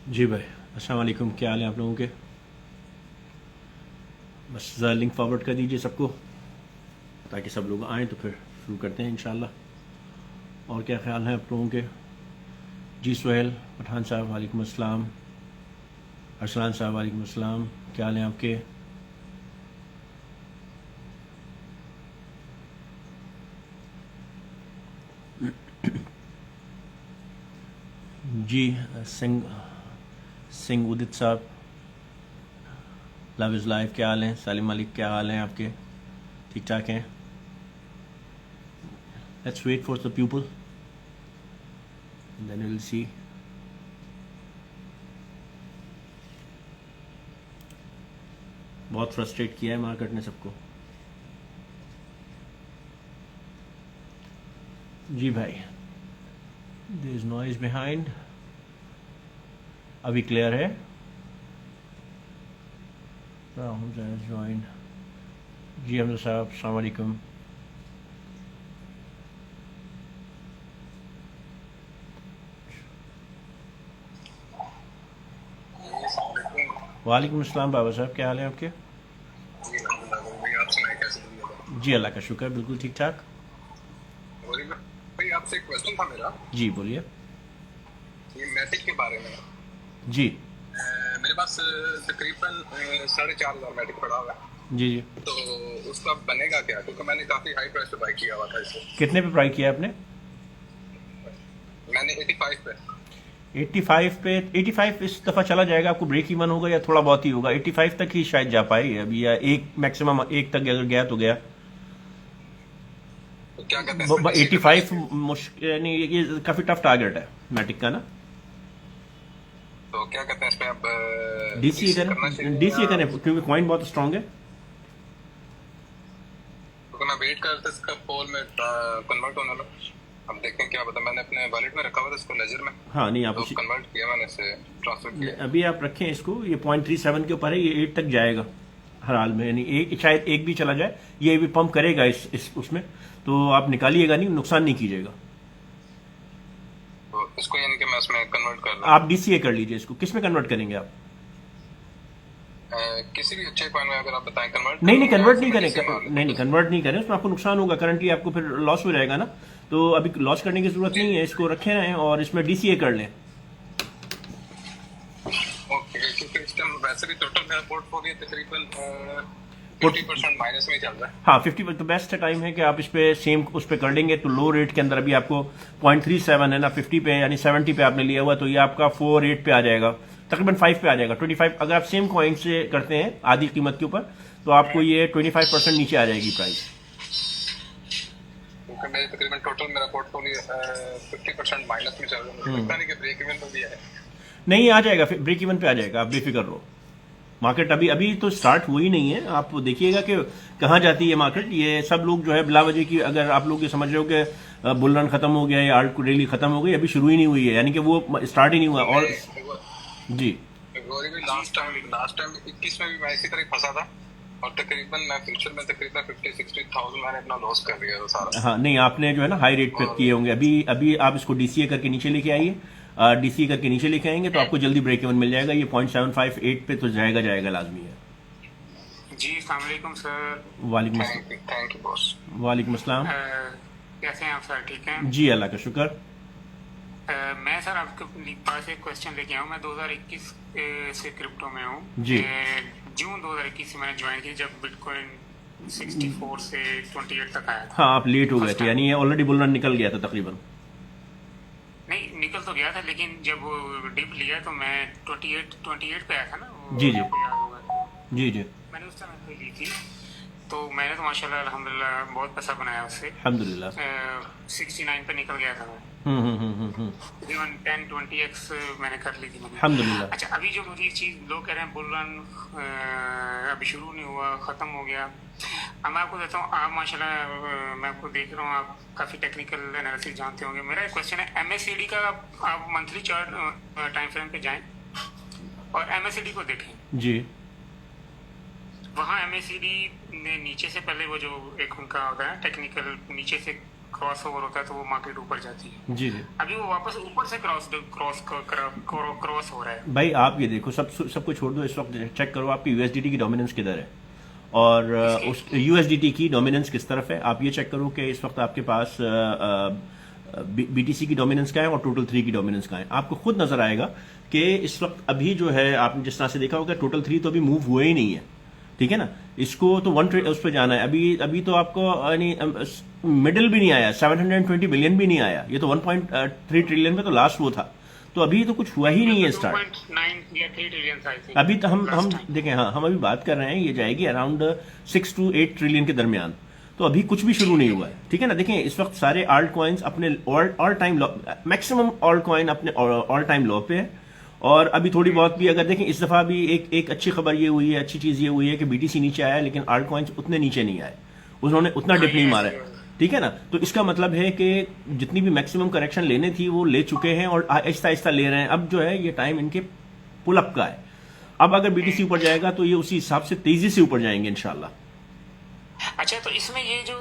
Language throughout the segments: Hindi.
जी भाई, अस्सलाम वालेकुम। क्या हाल है आप लोगों के? बस ज़रा लिंक फॉरवर्ड कर दीजिए सबको, ताकि सब लोग आएँ तो फिर शुरू करते हैं इंशाल्लाह। और क्या ख्याल है आप लोगों के? जी सुहेल पठान साहब वालेकुम अस्सलाम। अरसलान साहब वालेकुम अस्सलाम। क्या हाल है आपके? जी सिंह सिंह उदित साहब, लव इज़ लाइफ। क्या हाल है? सालिम मलिक, क्या हाल है आपके? ठीक ठाक हैं? Let's wait for the people then will see. बहुत फ्रस्ट्रेट किया है मार्केट ने सबको। जी भाई, देयर इज नॉइज बिहाइंड। अभी क्लियर है? ज्वाइन। जी हमजा साहब अस्सलाम वालेकुम। वालेकुम अस्सलाम बाबा साहब, क्या हाल है आपके? जी अल्लाह का शुक्र, बिल्कुल ठीक ठाक। भाई आपसे एक क्वेश्चन था मेरा, जी बोलिए। ये मैटिक के बारे में। जी मेरे पास तकरीबन 4,500 मैटिक पड़ा हुआ है, जी जी। तो उसका बनेगा क्या? क्योंकि मैंने काफी हाई प्राइस पे बाय किया हुआ था इसे। कितने पे प्राइस किया आपने? मैंने 85 पे। 85 पे? 85 इस दफ़ा चला जाएगा, आपको ब्रेक इवन होगा या थोड़ा बहुत ही होगा। 85 तक ही शायद जा पाए अभी, या एक मैक्सिमम एक तक अगर गया तो गया। तो क्या कहते हैं इसमें? 85 मुश्किल, यानी ये काफ़ी टफ टारगेट है मैटिक का ना। तो क्या कहते हैं इसमें अब डीसीए करना करें, चाहिए डीसीए या? करें क्योंकि कॉइन बहुत स्ट्रांग है। क्योंकि मैं वेट कर रहा था इसका पोल में कन्वर्ट होने लगा। अब देखें क्या पता, मैंने अपने वॉलेट में रखा हुआ था इसको, लेजर में। हाँ नहीं, आप तो उसी कन्वर्ट किया मैंने, इसे ट्रांसफर किया। अभी आप रखें इसको। ये 0.37 के ऊपर है, ये 8 तक जाएगा हर हाल में, यानी एक शायद एक भी चला जाए, ये भी पंप करेगा इस उसमें। तो आप निकालिएगा नहीं, नुकसान नहीं कीजिएगा। तो इसको यानी कि मैं इसमें कन्वर्ट कर लूं? आप डीसीए कर लीजिए इसको। किस में कन्वर्ट करेंगे आप? किसी भी अच्छे कॉइन में अगर आप बताएं कन्वर्ट नहीं नहीं, करूं या कन्वर्ट नहीं इसमें करें। डीसी मार नहीं नहीं, लूं? कन्वर्ट नहीं करें, उसमें आपको नुकसान होगा। करंटली आपको फिर लॉस हो जाएगा ना। तो अभी लॉस करने की जरूरत जी नहीं है, इसको रखे रहें और इसमें डीसीए कर लें। ओके, क्योंकि इस टाइम वैसे भी टोटल मेरा पोर्टफोलियो तकरीबन पुट 50% माइनस में ही चल रहा है। हाँ 50 तो बेस्ट टाइम है कि आप इस पे सेम उस पे कर लेंगे तो लो रेट के अंदर। अभी आपको 0.37 है ना, 50 पे यानी 70 पे आपने लिया हुआ, तो ये आपका 48 पे आ जाएगा, तकरीबन 5 पे आ जाएगा। 25 अगर आप सेम कॉइन से करते हैं आधी कीमत के ऊपर, तो आपको ये 25% नीचे आ जाएगी प्राइस। क्योंकि मेरे तकरीबन टोटल मेरा पोर्टफोलियो 50% माइनस में चल रहा है। मुझे लगता नहीं कि ब्रेक इवन में भी है। नहीं आ जाएगा, फिर ब्रेक इवन पे आ जाएगा, आप बेफिक्र रहो। मार्केट अभी अभी तो स्टार्ट हुई नहीं है, आप देखिएगा कि कहाँ जाती है मार्केट। ये सब लोग जो है बिला वजह की, अगर आप लोग ये समझ रहे हो कि बुल रन खत्म हो गया या आर्ट रैली खत्म हो गई, अभी शुरू ही नहीं हुई है, यानी कि वो स्टार्ट ही नहीं हुआ। और जी गौरी भी लास्ट टाइम 21 में भी मैं इसी तरह फंसा था, और तकरीबन मैं फ्यूचर में तकरीबन 50-60 थाउजेंड मैंने अपना लॉस कर दिया था सारा। हाँ नहीं, आपने जो है ना हाई रेट पे और किए होंगे। अभी अभी आप इसको डीसीए करके नीचे लेके आइए। डीसीए करके नीचे लेके आएंगे तो आपको जल्दी ब्रेक इवन मिल जाएगा। ये 0.758 पे तो जाएगा जाएगा लाजमी है। जी अस्सलाम वालेकुम सर। वालेकुम थैंक यू बॉस। वालेकुम अस्सलाम। कैसे हैं आप सर? ठीक हैं? जी अल्लाह का शुक्र। मैं सर आपके पास एक क्वेश्चन लेके आया हूँ। मैं 2021 से क्रिप्टो में हूँ। जी। जून 2021 से मैंने ज्वाइन की, जब बिटकॉइन 64 से 28 तक आया था। हाँ आप लेट हो गए फर्स्ट थे, टाइम। यानी ये ऑलरेडी बुल रन निकल गया था तकरीबन। नहीं, निकल तो गया था, लेकिन जब वो डिप लिया तो मैं 28 पे आया था ना वो, जी जी आपको याद होगा। जी जी। मैंने उस टाइम पे ली थी, तो मैंने तो माशाल्लाह अल्हम्दुलिल्लाह बहुत पैसा बनाया उससे। अल्हम्दुलिल्लाह। 69 पे निकल गया था मैं। तकरीबन 10-20x मैंने कर ली थी मैंने। अल्हम्दुलिल्लाह। अच्छा, अभी जो मुझे चीज़ लोग कह रहे हैं बुल रन अभी शुरू नहीं हुआ, ख़त्म हो गया। अब मैं आपको देता हूँ, आप माशाल्लाह मैं आपको देख रहा हूँ, आप काफ़ी टेक्निकल एनालिसिस जानते होंगे। मेरा एक क्वेश्चन है, MACD का आप मंथली चार्ट टाइम फ्रेम पे जाएं और MACD को देखें। जी वहाँ MACD ने नीचे से पहले वो जो एक उनका होता है टेक्निकल, नीचे से क्रॉस ओवर होता है तो वो मार्केट ऊपर जाती है। जी जी अभी वो वापस ऊपर से क्रॉस हो रहा है। भाई, आप ये देखो, सबको छोड़ दो, इस वक्त चेक करो आपकी यूएसडीटी की डोमिनेंस किधर है और उस यूएसडीटी की डोमिनेंस किस तरफ है। आप ये चेक करो कि इस वक्त आपके पास बीटीसी की डोमिनेंस क्या है और टोटल 3 की डोमिनेंस क्या है। आपको खुद नजर आएगा कि इस वक्त अभी जो है, आपने जिस तरह से देखा होगा, टोटल 3 तो अभी मूव हुए ही नहीं है, ठीक है ना। इसको तो उस पर जाना है। अभी तो आपको यानी मिडिल भी नहीं आया, 720 बिलियन भी नहीं आया। ये तो 1.3 ट्रिलियन में तो लास्ट वो था, तो अभी तो कुछ हुआ ही नहीं है स्टार्ट। 2.9 या 3 ट्रिलियन आई थिंक। अभी तो हम देखें, हाँ, हम अभी बात कर रहे हैं, ये जाएगी अराउंड 6 to 8 ट्रिलियन के दरमियान, तो अभी कुछ भी शुरू नहीं हुआ है, ठीक है ना। देखें, इस वक्त सारे ऑल्ट कॉइन्स अपने all time law, maximum alt coin अपने ऑल टाइम लॉ पे है। और अभी थोड़ी बहुत भी अगर देखें, इस दफा भी एक अच्छी खबर ये हुई है, अच्छी चीज ये हुई है कि बीटीसी नीचे आया, लेकिन ऑल्ट कॉइन्स उतने नीचे नहीं आए, उन्होंने उतना डिप नहीं मारा है, ठीक है ना। तो इसका मतलब है कि जितनी भी मैक्सिमम करेक्शन लेने थी वो ले चुके हैं और आहिस्ता आहिस्ता ले रहे हैं। अब जो है ये टाइम इनके पुल अप का है। अब अगर बीटीसी ऊपर जाएगा तो ये उसी हिसाब से तेजी से ऊपर जाएंगे इंशाल्लाह। अच्छा, तो इसमें ये जो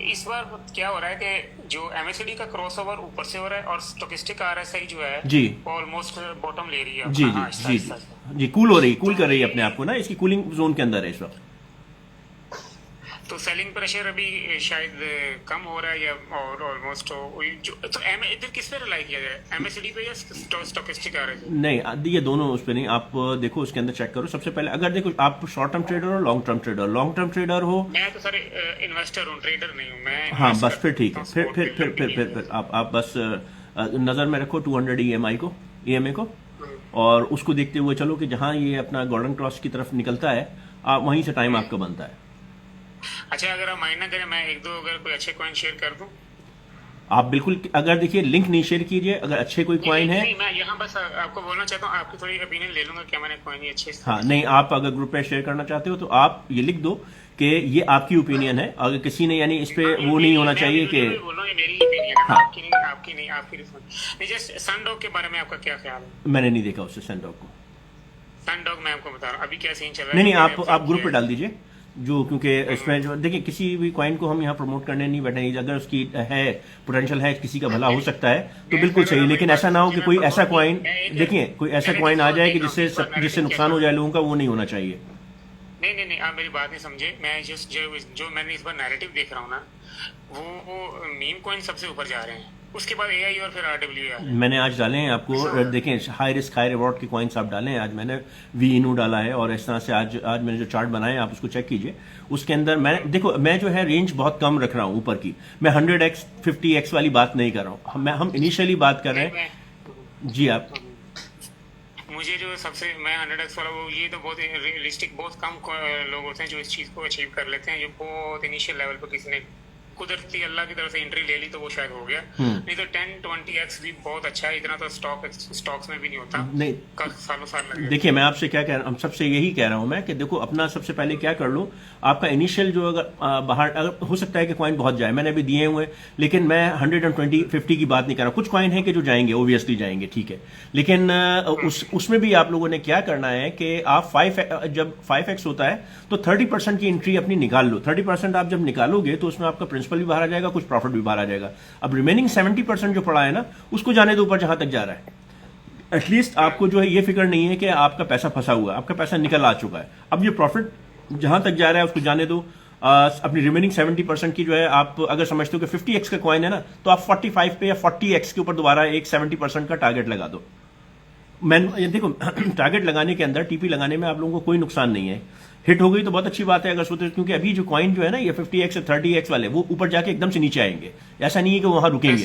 इस बार क्या हो रहा है कि जो एमएससीडी का क्रॉसओवर ऊपर से हो रहा है और स्टोकेस्टिक आरएसआई जो है जी ऑलमोस्ट बॉटम ले रही है। जी जी जी जी, कूल हो रही, कूल कर रही है अपने आप को ना, इसकी कूलिंग जोन के अंदर है इस वक्त। तो सेलिंग प्रेशर अभी शायद कम हो रहा है या और ऑलमोस्ट तो इधर किस पे रिलाई किया जाए, एमएससीडी पे या स्टोकेस्टिक आरएसआई? नहीं, ये दोनों उस पे नहीं। आप देखो उसके अंदर चेक करो। सबसे पहले अगर देखो, आप शॉर्ट टर्म ट्रेडर और लॉन्ग टर्म ट्रेडर हो। मैं तो सर इन्वेस्टर हूँ, ट्रेडर नहीं हूँ मैं। हाँ, बस फिर ठीक है। फिर आप बस नजर में रखो 200 EMA को और उसको देखते हुए चलो कि जहां ये अपना गोल्डन क्रॉस की तरफ निकलता है, आप वहीं से टाइम आपका बनता है। अच्छा, अगर आप माइंड ना करें, मैं एक दो अगर कोई अच्छे कॉइन शेयर कर दूं? आप बिल्कुल, अगर देखिए लिंक नहीं शेयर कीजिए, अगर अच्छे कोई कॉइन है। नहीं, मैं यहाँ बस आपको बोलना चाहता हूँ, आपकी थोड़ी ओपिनियन ले लूंगा, क्या मैंने कॉइन ये अच्छे। हाँ, नहीं, आप अगर ग्रुप पे शेयर करना चाहते हो तो आप ये लिख दो कि ये आपकी ओपिनियन है। अगर किसी ने यानी इस पे वो नहीं होना चाहिए कि बोल रहा हूँ ये मेरी ओपिनियन है, हाँ, आपकी नहीं आपकी जस्ट सनडॉग के बारे में आपका क्या ख्याल है? मैंने नहीं देखा उससे सनडॉग को। सनडॉग मैं आपको बता रहा हूँ अभी क्या सीन चल रहा है। नहीं, आप ग्रुप पे डाल दीजिए जो, क्योंकि इसमें जो देखिए, किसी भी कॉइन को हम यहाँ प्रमोट करने नहीं बैठे। अगर उसकी है पोटेंशियल है, किसी का भला हो सकता है तो बिल्कुल सही, लेकिन ऐसा ना हो कि कोई ऐसा कॉइन, देखिए कोई ऐसा कॉइन आ जाए कि जिससे नुकसान हो जाए लोगों का, वो नहीं होना चाहिए। नहीं, आप मेरी बात नहीं समझे। मैं जस्ट जो मैंने इस बार नैरेटिव देख रहा हूँ ना, वो मीम कॉइन सबसे ऊपर जा रहे हैं, उसके बाद एआई और फिर RWA। मैंने आज डाले हैं आपको, देखें, हाई रिस्क हाई रिवॉर्ड के कॉइन्स आप डालें। आज मैंने VINU डाला है और इस तरह से आज मैंने जो चार्ट बनाए आप उसको चेक कीजिए। उसके अंदर मैं जो है रेंज बहुत कम रख रहा हूँ ऊपर की। मैं 100x 50x वाली बात नहीं कर रहा हूँ। हम इनिशियली बात कर रहे हैं। जी, आप मुझे जो सबसे, मैं 100x वाला, वो ये तो बहुत रियलिस्टिक, बहुत कम लोग होते हैं जो इस चीज को अचीव कर लेते हैं। जो बहुत इनिशियल लेवल पर किसी ने कुदरती अल्लाह की तरफ से एंट्री ले ली तो वो शायद हो गया, नहीं तो 10-20x भी बहुत अच्छा है। इतना तो स्टॉक्स में भी नहीं होता, नहीं, सालों साल लगेगा। देखिए, मैं आपसे क्या कह रहा हूँ, सबसे यही कह रहा हूँ मैं कि देखो, अपना सबसे पहले क्या कर लो, आपका इनिशियल जो अगर बाहर, अगर हो सकता है कि कॉइन बहुत जाए, मैंने अभी दिए हुए, लेकिन मैं 120-50 की बात नहीं कर रहा हूँ। कुछ कॉइन है कि जो जाएंगे, ओबियसली जाएंगे, ठीक है, लेकिन उसमें भी आप लोगों ने क्या करना है कि आप जब 5x होता है तो 30% की एंट्री अपनी निकाल लो। 30% आप जब निकालोगे तो उसमें आपका प्रिंसिपल भी बाहर आ जाएगा, कुछ प्रॉफिट भी बाहर आ जाएगा। अब रिमेनिंग 70% जो पड़ा है ना, उसको जाने दो ऊपर जहां तक जा रहा है। एटलीस्ट आपको जो है ये फिक्र नहीं है कि आपका पैसा फंसा हुआ है, आपका पैसा निकल आ चुका है। अब ये प्रॉफिट जहां तक जा रहा है उसको जाने दो। अपनी रिमेनिंग 70% की जो है, आप अगर समझते हो कि 50x का कॉइन है ना, तो आप 45 पे या 40x के ऊपर दोबारा एक 70% का टारगेट लगा दो। देखो, टारगेट लगाने के अंदर, टीपी लगाने में आप लोगों को कोई नुकसान नहीं है। हिट हो गई तो बहुत अच्छी बात है अगर सोते, क्योंकि अभी जो कॉइन जो है ना, ये 50x से 30x वाले, वो ऊपर जाके एकदम से नीचे आएंगे। ऐसा नहीं है कि वहां रुकेंगे।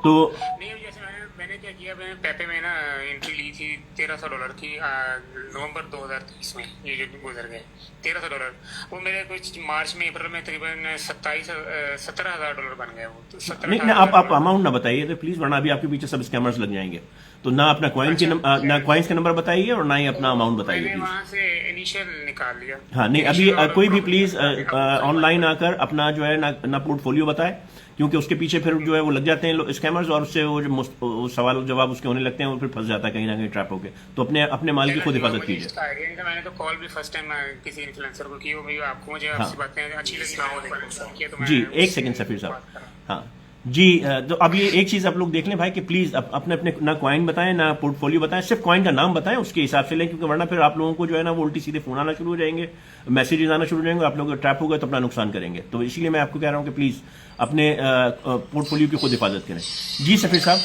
तो नहीं, जैसे मैंने क्या किया, मैंने पेपे में ना एंट्री ली थी $1300 की, नवंबर 2023 में, ये जो गुजर गए $1300, वो मेरे कुछ मार्च में, अप्रैल में तकरीबन $17,000 बन गए। वो तो 17,000। नहीं, आप अमाउंट ना बताइए तो प्लीज, वरना अभी आपके पीछे सब स्कैमर्स लग जाएंगे। तो ना अपना कॉइन के ना कॉइन्स का नंबर बताइए और ना ही अपना अमाउंट बताइए। वहां से इनिशियल निकाल लिया। हाँ, नहीं, अभी कोई भी प्लीज ऑनलाइन आकर अपना जो है ना पोर्टफोलियो बताए, क्योंकि उसके पीछे फिर जो है वो लग जाते हैं स्कैमर्स, और उससे वो जो सवाल जवाब उसके होने लगते हैं, वो फिर फंस जाता है कहीं ना कहीं ट्रैप होके। तो अपने अपने माल की खुद हिफाजत कीजिए। मैंने तो कॉल भी फर्स्ट टाइम किसी इन्फ्लुएंसर को की, भैया आपको मुझे हाँ। आपसे बातें अच्छी लगी जी, एक सेकंड सफीर साहब। हाँ जी, तो अब ये एक चीज आप लोग देख लें भाई कि प्लीज अपने अपने ना कॉइन बताएं ना पोर्टफोलियो बताएं, सिर्फ कॉइन का नाम बताएं, उसके हिसाब से लें, क्योंकि वरना फिर आप लोगों को जो है ना वो उल्टी सीधे फोन आना शुरू हो जाएंगे, मैसेजेस आना शुरू हो जाएंगे, आप लोग ट्रैप हो गए तो अपना नुकसान करेंगे। तो इसीलिए मैं आपको कह रहा हूं कि प्लीज अपने पोर्टफोलियो की खुद हिफाजत करें। जी सफीर साहब।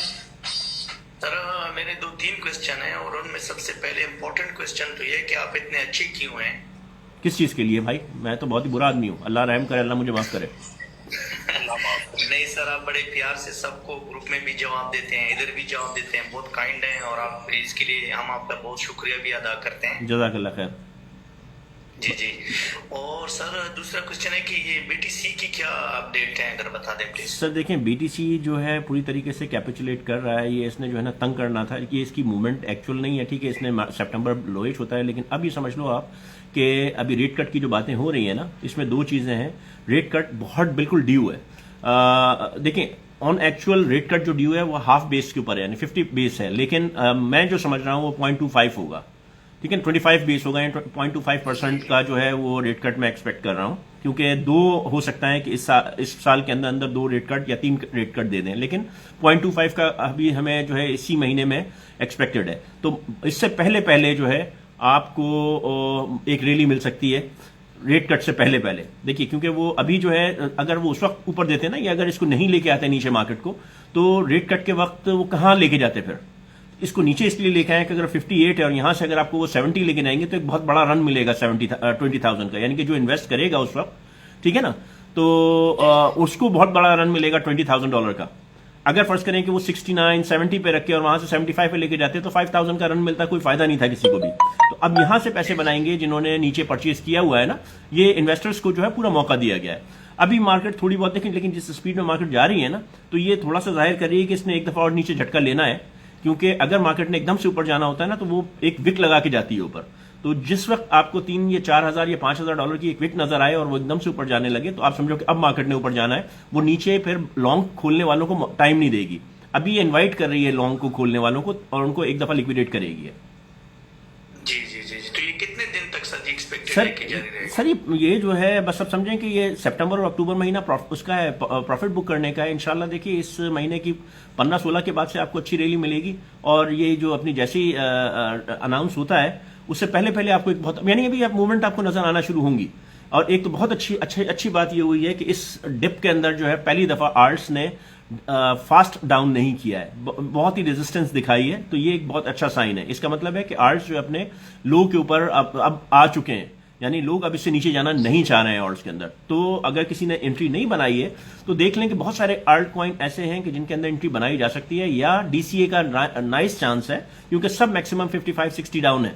सर मेरे 2-3 क्वेश्चन हैं और उनमें सबसे पहले इम्पोर्टेंट क्वेश्चन तो ये कि आप इतने अच्छे क्यों हैं? किस चीज के लिए भाई? मैं तो बहुत ही बुरा आदमी हूँ, अल्लाह रहम करे, अल्लाह मुझे माफ करे। नहीं सर, आप बड़े प्यार से सबको ग्रुप में भी जवाब देते हैं, इधर भी जवाब देते हैं, बहुत काइंड हैं और आप इसके लिए हम आपका बहुत शुक्रिया भी अदा करते हैं। जज़ाकल्लाह खैर। जी जी। और सर दूसरा क्वेश्चन है कि ये बीटीसी की क्या अपडेट है, अगर बता दें प्लीज। सर देखें, बीटीसी जो है पूरी तरीके से कैपिचुलेट कर रहा है। ये इसने जो है ना तंग करना था, ये इसकी मूवमेंट एक्चुअल नहीं है, ठीक है, इसने सितंबर लोइश होता है, लेकिन अब ये समझ लो आप कि अभी रेट कट की जो बातें हो रही है ना, इसमें दो चीजें हैं। रेट कट बहुत बिल्कुल ड्यू है। देखें, ऑन एक्चुअल रेट कट जो ड्यू है वो हाफ बेस के ऊपर है, यानी 50 बेस है, लेकिन मैं जो समझ रहा हूँ वो 0.25 होगा, ठीक है, 25 बेस होगा, 0.25% का जो है वो रेट कट मैं एक्सपेक्ट कर रहा हूँ, क्योंकि दो हो सकता है कि इस साल के अंदर अंदर 2 रेट कट या 3 रेट कट दे दें, लेकिन 0.25 का अभी हमें जो है इसी महीने में एक्सपेक्टेड है। तो इससे पहले पहले जो है आपको एक रैली मिल सकती है रेट कट से पहले पहले। देखिए, क्योंकि वो अभी जो है अगर वो उस वक्त ऊपर देते ना, या अगर इसको नहीं लेके आते नीचे मार्केट को, तो रेट कट के वक्त वो कहाँ लेके जाते, फिर इसको नीचे इसलिए लेके आए कि अगर 58 है और यहां से अगर आपको वो 70 लेके जाएंगे तो एक बहुत बड़ा रन मिलेगा 20,000 का, यानी कि जो इन्वेस्ट करेगा उस वक्त, ठीक है ना, तो उसको बहुत बड़ा रन मिलेगा $20,000 का। अगर फर्ज करें कि वो 69, 70 पे रखे और वहां से 75 पे लेके जाते तो 5,000 का रन मिलता, कोई फायदा नहीं था किसी को भी। तो अब यहां से पैसे बनाएंगे जिन्होंने नीचे परचेज किया हुआ है ना, ये इन्वेस्टर्स को जो है पूरा मौका दिया गया है। अभी मार्केट थोड़ी बहुत देखें, लेकिन जिस स्पीड में मार्केट जा रही है ना, तो ये थोड़ा सा जाहिर कर रही है कि इसने एक दफा और नीचे झटका लेना है, क्योंकि अगर मार्केट ने एकदम से ऊपर जाना होता है ना तो वो एक विक लगा के जाती है ऊपर। तो जिस वक्त आपको 3 या 4,000 या $5,000 की एक विक नजर आए और वो एकदम से ऊपर जाने लगे, तो आप समझो कि अब मार्केट ने ऊपर जाना है। वो नीचे फिर लॉन्ग खोलने वालों को टाइम नहीं देगी। अभी ये इनवाइट कर रही है लॉन्ग को खोलने वालों को और उनको एक दफा लिक्विडेट करेगी। जी जी जी जी। तो ये कितने दिन तक सर जी एक्सपेक्टेड है कि जारी रहेगा? सर ये जो है बस अब समझें कि ये सितंबर और अक्टूबर महीना उसका है, प्रॉफिट बुक करने का है। इंशाल्लाह देखिए इस महीने की 15-16 के बाद से आपको अच्छी रैली मिलेगी, और ये जो अपनी जैसी अनाउंस होता है उससे पहले पहले आपको एक बहुत, यानी अभी आप मूवमेंट आपको नजर आना शुरू होंगी। और एक तो बहुत अच्छी बात ये हुई है कि इस डिप के अंदर जो है पहली दफा आर्ट्स ने फास्ट डाउन नहीं किया है, बहुत ही रेजिस्टेंस दिखाई है। तो ये एक बहुत अच्छा साइन है। इसका मतलब है कि आर्ट्स जो अपने लो के ऊपर अब आ चुके हैं, यानी लोग अब इससे नीचे जाना नहीं चाह रहे हैं आर्ट्स के अंदर। तो अगर किसी ने एंट्री नहीं बनाई है तो देख लें कि बहुत सारे आर्ट कॉइन ऐसे हैं कि जिनके अंदर एंट्री बनाई जा सकती है, या डीसीए का नाइस चांस है, क्योंकि सब मैक्सिमम 55-60 डाउन है।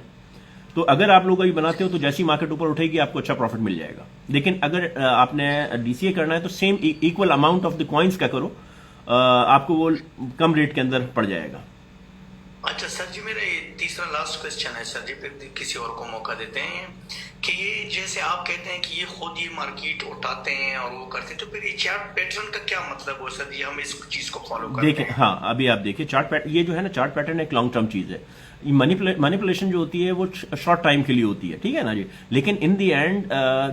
तो अगर आप लोग अभी बनाते हो तो जैसी मार्केट ऊपर उठेगी आपको अच्छा प्रॉफिट मिल जाएगा। लेकिन अगर आपने डीसीए करना है तो same equal amount of the coins का करो, आपको वो कम रेट के अंदर पड़ जाएगा। अच्छा सर जी, मेरा ये तीसरा लास्ट क्वेश्चन है सर जी, फिर किसी और को मौका देते हैं कि ये जैसे आप कहते हैं कि ये खुद ये मार्केट उठाते हैं और वो करते हैं, तो फिर ये चार्ट पैटर्न का क्या मतलब हो सर जी? हम इस चीज को फॉलो करते हैं। देखिए, हाँ अभी आप देखिए चार्ट पैटर्न, ये जो है ना चार्ट पैटर्न एक लॉन्ग टर्म चीज है। मैनिपुलेशन जो होती है वो शॉर्ट टाइम के लिए होती है, ठीक है ना जी। लेकिन इन दी एंड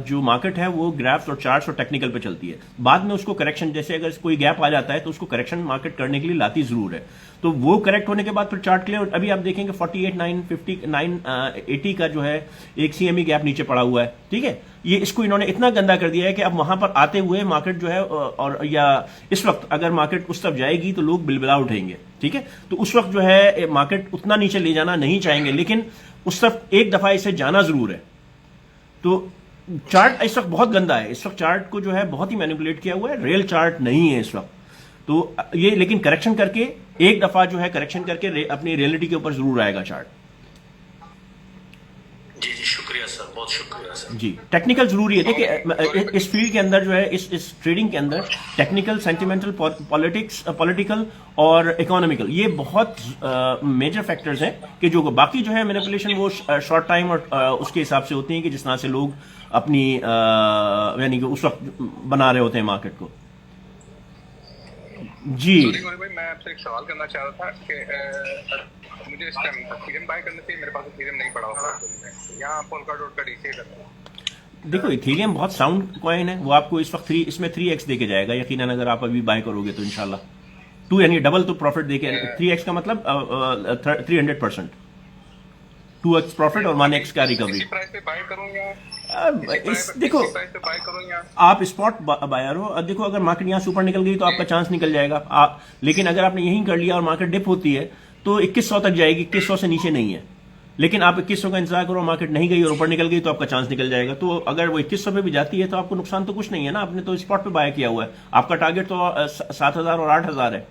जो मार्केट है वो ग्राफ्स और चार्ट्स और टेक्निकल पे चलती है। बाद में उसको करेक्शन, जैसे अगर कोई गैप आ जाता है तो उसको करेक्शन मार्केट करने के लिए लाती जरूर है। तो वो करेक्ट होने के बाद फिर चार्ट क्लियर। अभी आप देखेंगे 48,950,980 का जो है एक सीएमई गैप नीचे पड़ा हुआ है, ठीक है। ये इसको इन्होंने इतना गंदा कर दिया है कि अब वहां पर आते हुए मार्केट जो है, और या इस वक्त अगर मार्केट उस तरफ जाएगी तो लोग बिलबिला उठेंगे, ठीक है। तो उस वक्त जो है मार्केट उतना नीचे ले जाना नहीं चाहेंगे, लेकिन उस तरफ एक दफा इसे जाना जरूर है। तो चार्ट इस वक्त बहुत गंदा है। इस वक्त चार्ट को जो है बहुत ही मैनिपुलेट किया हुआ है, रियल चार्ट नहीं है इस वक्त। तो ये लेकिन करेक्शन करके एक दफा जो है करेक्शन करके अपनी रियलिटी के ऊपर जरूर आएगा चार्ट। जी जी, शुक्रिया सर, बहुत शुक्रिया सर जी। टेक्निकल जरूरी है। देखिए इस फील्ड के अंदर जो है, इस ट्रेडिंग के अंदर टेक्निकल, सेंटिमेंटल, पॉलिटिकल और इकोनॉमिकल, ये बहुत मेजर फैक्टर्स हैं कि जो बाकी जो है मैनिपुलेशन वो शॉर्ट टाइम और उसके हिसाब से होती हैं कि जिस तरह से लोग अपनी यानी कि उस वक्त बना रहे होते हैं मार्केट को। जी सॉरी गौरी भाई, मैं आपसे एक सवाल करना चाह रहा था कि मुझे इस टाइम इथेरियम बाय करने से मेरे पास इथेरियम नहीं पड़ा हुआ यहाँ पोलकाडोट का डीसी करता हूँ। देखो, इथेरियम बहुत साउंड कॉइन है, वो आपको इस वक्त इसमें 3x दे के जाएगा यकीनन, अगर आप अभी बाय करोगे तो इंशाल्लाह 2 यानी डबल तो प्रॉफिट देके, 3x का मतलब 300%, 2x प्रॉफिट और 1x का रिकवरी। इसी प्राइस पे बाय करूँ या देखो, इसी प्राइस पे बाय करूँ या आप स्पॉट बायर हो। अब देखो, अगर मार्केट यहाँ से ऊपर निकल गई तो आपका चांस निकल जाएगा, लेकिन अगर आपने यहीं कर लिया और मार्केट डिप होती है तो 2100 तक जाएगी, 2100 से नीचे नहीं है। लेकिन आप 2100 का इंतजार करो, मार्केट नहीं गई और ऊपर निकल गई तो आपका चांस निकल जाएगा। तो अगर वो 2100 पे भी जाती है तो आपको नुकसान तो कुछ नहीं है ना, आपने तो स्पॉट पे बाय किया हुआ है। आपका टारगेट तो 7000 और 8000 है।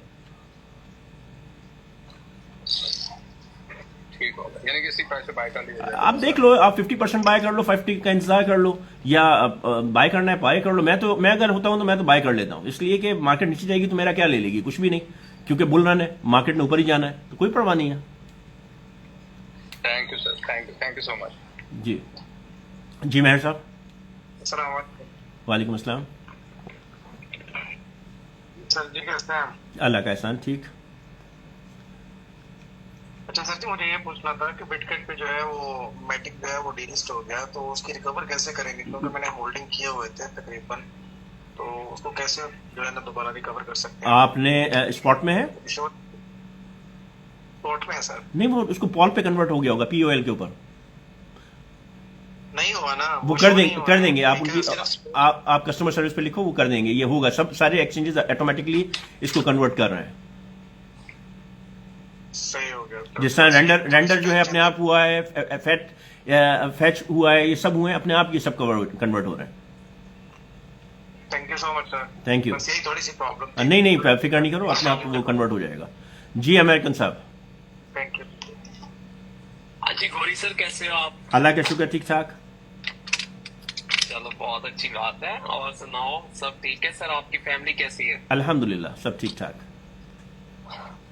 ठीक होगा, यानी कि इसी प्राइस पे बाय कर लिया जाए। आप देख लो, आप 50% बाय कर लो, 50 का इंतजार कर लो, या बाय करना है बाय कर लो। मैं अगर होता हूं तो मैं तो बाय कर लेता हूं, इसलिए कि मार्केट नीचे जाएगी तो मेरा क्या ले लेगी, कुछ भी नहीं, क्योंकि बुल रन है, मार्केट ने ऊपर ही जाना है, तो कोई परवाह नहीं है। Thank you sir, thank you so much. जी मेहर साहब। अस्सलाम वालेकुम। वालेकुम अस्सलाम। सर जी कैसे हैं? अल्लाह का एहसान, ठीक। अच्छा सर जी, मुझे ये पूछना था कि बिटकॉइन पे जो है वो मैटिक जो है वो डीलिस्ट हो गया, तो उसकी रिकवर कैसे करेंगे? क्योंकि मैंने होल्डिंग किए हुए थे तकरीबन, तो उसको कैसे जो है ना दोबारा रिकवर कर सकते हैं? आपने स्पॉट में है? स्पॉट में है सर। नहीं, वो उसको पॉल पे कन्वर्ट हो गया होगा, POL के ऊपर। नहीं हुआ ना, वो कर देंगे आप उनकी, आप कस्टमर सर्विस पे लिखो, वो कर देंगे, ये होगा। सब सारे एक्सचेंजेस ऑटोमेटिकली इसको कन्वर्ट कर रहे हैं। सही हो गया। जिस तरह रेंडर जो है अपने आप हुआ है, फैच हुआ है, ये सब हुए हैं अपने आप, ये सब कन्वर्ट हो रहे हैं। Thank you so much sir. Thank you. बस यही थोड़ी सी प्रॉब्लम थी। नहीं, फिक्र नहीं करो, अपने आप वो कन्वर्ट हो जाएगा। जी अमेरिकन साहब। Thank you. हाँ जी गौरी सर, कैसे हो आप? अल्लाह का शुक्र, ठीक ठाक। चलो बहुत अच्छी बात है। और सुनाओ, सब ठीक है सर? आपकी फैमिली कैसी है? अल्हम्दुलिल्लाह सब ठीक ठाक।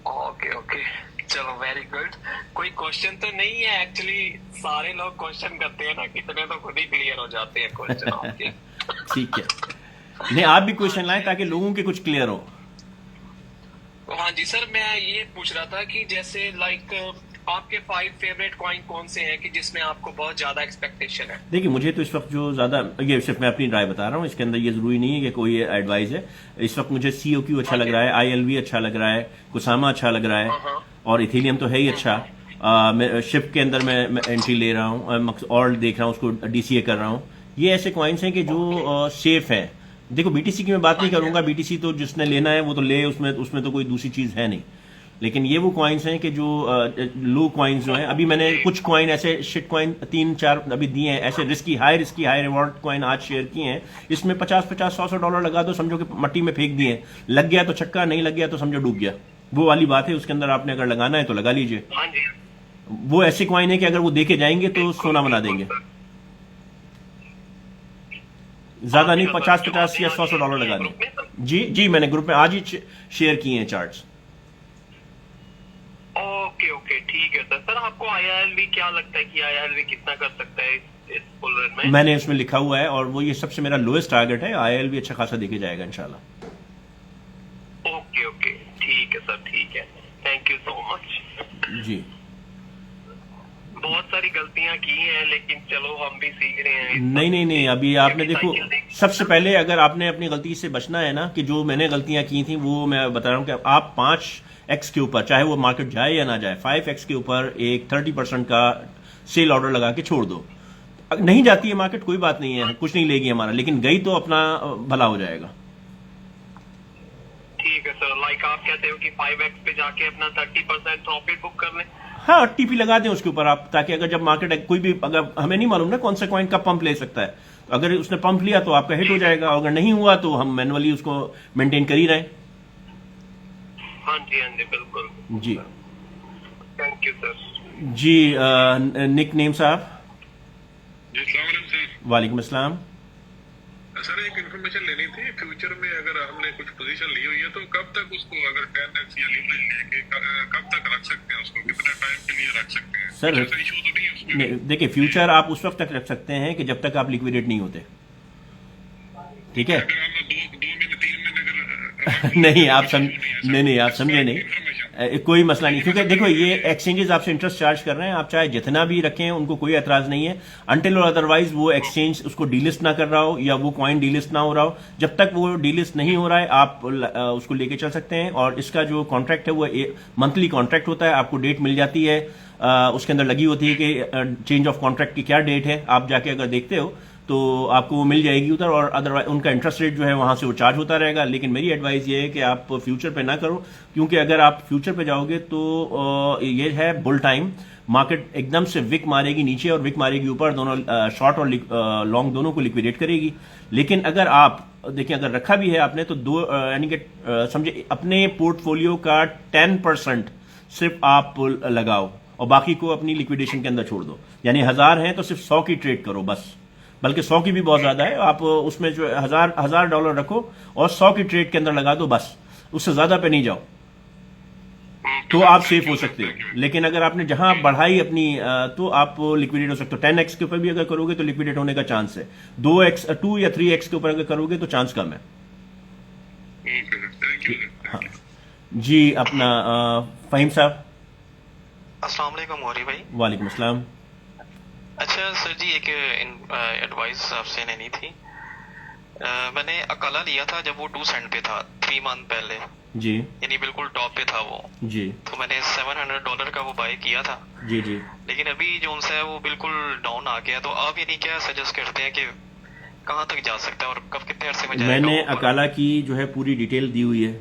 ओके ओके, चलो वेरी गुड। कोई क्वेश्चन तो नहीं है? एक्चुअली सारे लोग क्वेश्चन करते हैं ना, कितने तो खुद ही क्लियर हो जाते हैं क्वेश्चन आपके। ठीक है, नहीं आप भी क्वेश्चन लाएं ताकि लोगों के कुछ क्लियर हो। हाँ जी सर, मैं ये पूछ रहा था कि जैसे लाइक आपके 5 फेवरेट कॉइन कौन से हैं कि जिसमें आपको बहुत ज्यादा एक्सपेक्टेशन है? देखिए, मुझे तो इस वक्त जो ज्यादा, ये सिर्फ मैं अपनी राय बता रहा हूँ, इसके अंदर ये जरूरी नहीं है कि कोई एडवाइस है। इस वक्त मुझे COQ अच्छा लग रहा है, ILV अच्छा लग रहा है, कुसामा अच्छा लग रहा है, और इथेरियम तो है ही अच्छा। मैं शिप के अंदर मैं एंट्री ले रहा हूँ और देख रहा हूँ, उसको DCA कर रहा हूँ। ये ऐसे कॉइन्स हैं कि जो सेफ हैं। देखो, BTC की मैं बात नहीं करूंगा, BTC तो जिसने लेना है वो तो ले, उसमें तो कोई दूसरी चीज है नहीं। लेकिन ये वो कॉइन्स हैं कि जो लो कॉइन्स जो हैं, अभी मैंने कुछ कॉइन ऐसे शिट कॉइन 3-4 अभी दिए हैं, ऐसे हाई रिवॉर्ड कॉइन आज शेयर किए हैं। इसमें 50-50 $100 लगा दो, समझो कि मट्टी में फेंक दिए, लग गया तो छक्का, नहीं लग गया तो समझो डूब गया। वो वाली बात है, उसके अंदर आपने अगर लगाना है तो लगा लीजिए। हाँ जी। वो ऐसे कॉइन है कि अगर वो देके जाएंगे तो सोना बना देंगे। ज्यादा नहीं, 50-50 या $100 लगा दें। जी मैंने ग्रुप में आज ही शेयर किए हैं चार्ट्स। ओके ओके, ठीक है सर। सर आपको IRLV क्या लगता है कि IRLV कितना कर सकता है इस बुल रन में? मैंने उसमें लिखा हुआ है और वो ये सबसे मेरा लोएस्ट टारगेट है। IRLV अच्छा खासा देके जाएगा इंशाल्लाह। ओके ओके, ठीक है सर, ठीक है। Thank you so much. जी, बहुत सारी गलतियां की हैं, लेकिन चलो हम भी सीख रहे हैं। नहीं, अभी आपने देखो, सबसे पहले अगर आपने अपनी गलती से बचना है ना, कि जो मैंने गलतियां की थी वो मैं बता रहा हूं कि आप 5x के ऊपर, चाहे वो मार्केट जाए या ना जाए, 5x के ऊपर एक 30% का सेल ऑर्डर लगा के छोड़ दो। नहीं जाती है मार्केट, कोई बात नहीं है, कुछ नहीं लेगी हमारा, लेकिन गई तो अपना भला हो जाएगा। ठीक है सर, लाइक आप कहते हो कि 5x पे जाके अपना 30% प्रॉफिट बुक कर लें? हाँ, TP लगा दें उसके ऊपर आप, ताकि अगर जब मार्केट कोई भी, अगर हमें नहीं मालूम ना कौन सा कॉइन कब पंप ले सकता है, अगर उसने पंप लिया तो आपका हिट हो जाएगा, अगर नहीं हुआ तो हम मैनुअली उसको मेंटेन कर ही रहे। हाँ जी बिल्कुल जी। Thank you sir. जी निक नेम साहब। जी अस्सलाम वालेकुम सर। वालेकुम अस्सलाम। सर एक इन्फॉर्मेशन लेनी थी, फ्यूचर में अगर हमने कुछ पोजीशन ली हुई है तो कब तक उसको, अगर 10x या लीवरेज लेके कब तक रख सकते हैं उसको, कितने टाइम के लिए रख सकते हैं? सर ऐसा इशू तो नहीं है उसमें? देखिए, फ्यूचर आप उस वक्त तक रख सकते हैं कि जब तक आप लिक्विडेट नहीं होते, ठीक है। अगर हम 2 महीने 3 महीने अगर नहीं आप नहीं आप समझे नहीं। कोई मसला नहीं, क्योंकि देखो ये एक्सचेंजेस आपसे इंटरेस्ट चार्ज कर रहे हैं, आप चाहे जितना भी रखें उनको कोई एतराज नहीं है, अनटिल और अदरवाइज वो एक्सचेंज उसको डीलिस्ट ना कर रहा हो या वो कॉइन डीलिस्ट ना हो रहा हो। जब तक वो डीलिस्ट नहीं हो रहा है आप उसको लेके चल सकते हैं। और इसका जो कॉन्ट्रैक्ट है वो मंथली कॉन्ट्रैक्ट होता है, आपको डेट मिल जाती है, उसके अंदर लगी होती है कि चेंज ऑफ कॉन्ट्रैक्ट की क्या डेट है। आप जाके अगर देखते हो तो आपको वो मिल जाएगी उधर, और अदरवाइज उनका इंटरेस्ट रेट जो है वहां से वो चार्ज होता रहेगा। लेकिन मेरी एडवाइस ये है कि आप फ्यूचर पे ना करो, क्योंकि अगर आप फ्यूचर पे जाओगे तो ये है बुल टाइम, मार्केट एकदम से विक मारेगी नीचे और विक मारेगी ऊपर, दोनों शॉर्ट और लॉन्ग दोनों को लिक्विडेट करेगी। लेकिन अगर आप देखिए अगर रखा भी है आपने तो दो यानी कि समझे अपने पोर्टफोलियो का 10% सिर्फ आप लगाओ और बाकी को अपनी लिक्विडेशन के अंदर छोड़ दो। यानी 1000 है तो सिर्फ 100 की ट्रेड करो बस, बल्कि 100 की भी बहुत ज्यादा है। आप उसमें जो $1000 रखो और 100 की ट्रेड के अंदर लगा दो बस, उससे ज्यादा पे नहीं जाओ, तो आप सेफ हो सकते हो। लेकिन अगर आपने जहां बढ़ाई अपनी तो आप लिक्विडेट हो सकते हो। 10x के ऊपर भी अगर करोगे तो लिक्विडेट होने का चांस है, 2x 2 या 3x के ऊपर अगर करोगे तो चांस कम है। हाँ जी, अपना फहीम साहब। अस्सलाम वालेकुम मौरी भाई। वालेकुम अस्सलाम। अच्छा सर जी, एक एडवाइस आपसे लेनी थी। मैंने अकाला लिया था जब वो 2 सेंट पे था 3 मंथ पहले जी, यानी बिल्कुल टॉप पे था वो जी, तो मैंने $700 का वो बाय किया था जी, जी। लेकिन अभी जो उनसे है वो बिल्कुल डाउन आ गया। तो आप यानी क्या सजेस्ट करते हैं कि कहाँ तक जा सकता है और कब कितने अरसे में जाएगा? मैंने अकाला की जो है पूरी डिटेल दी हुई है।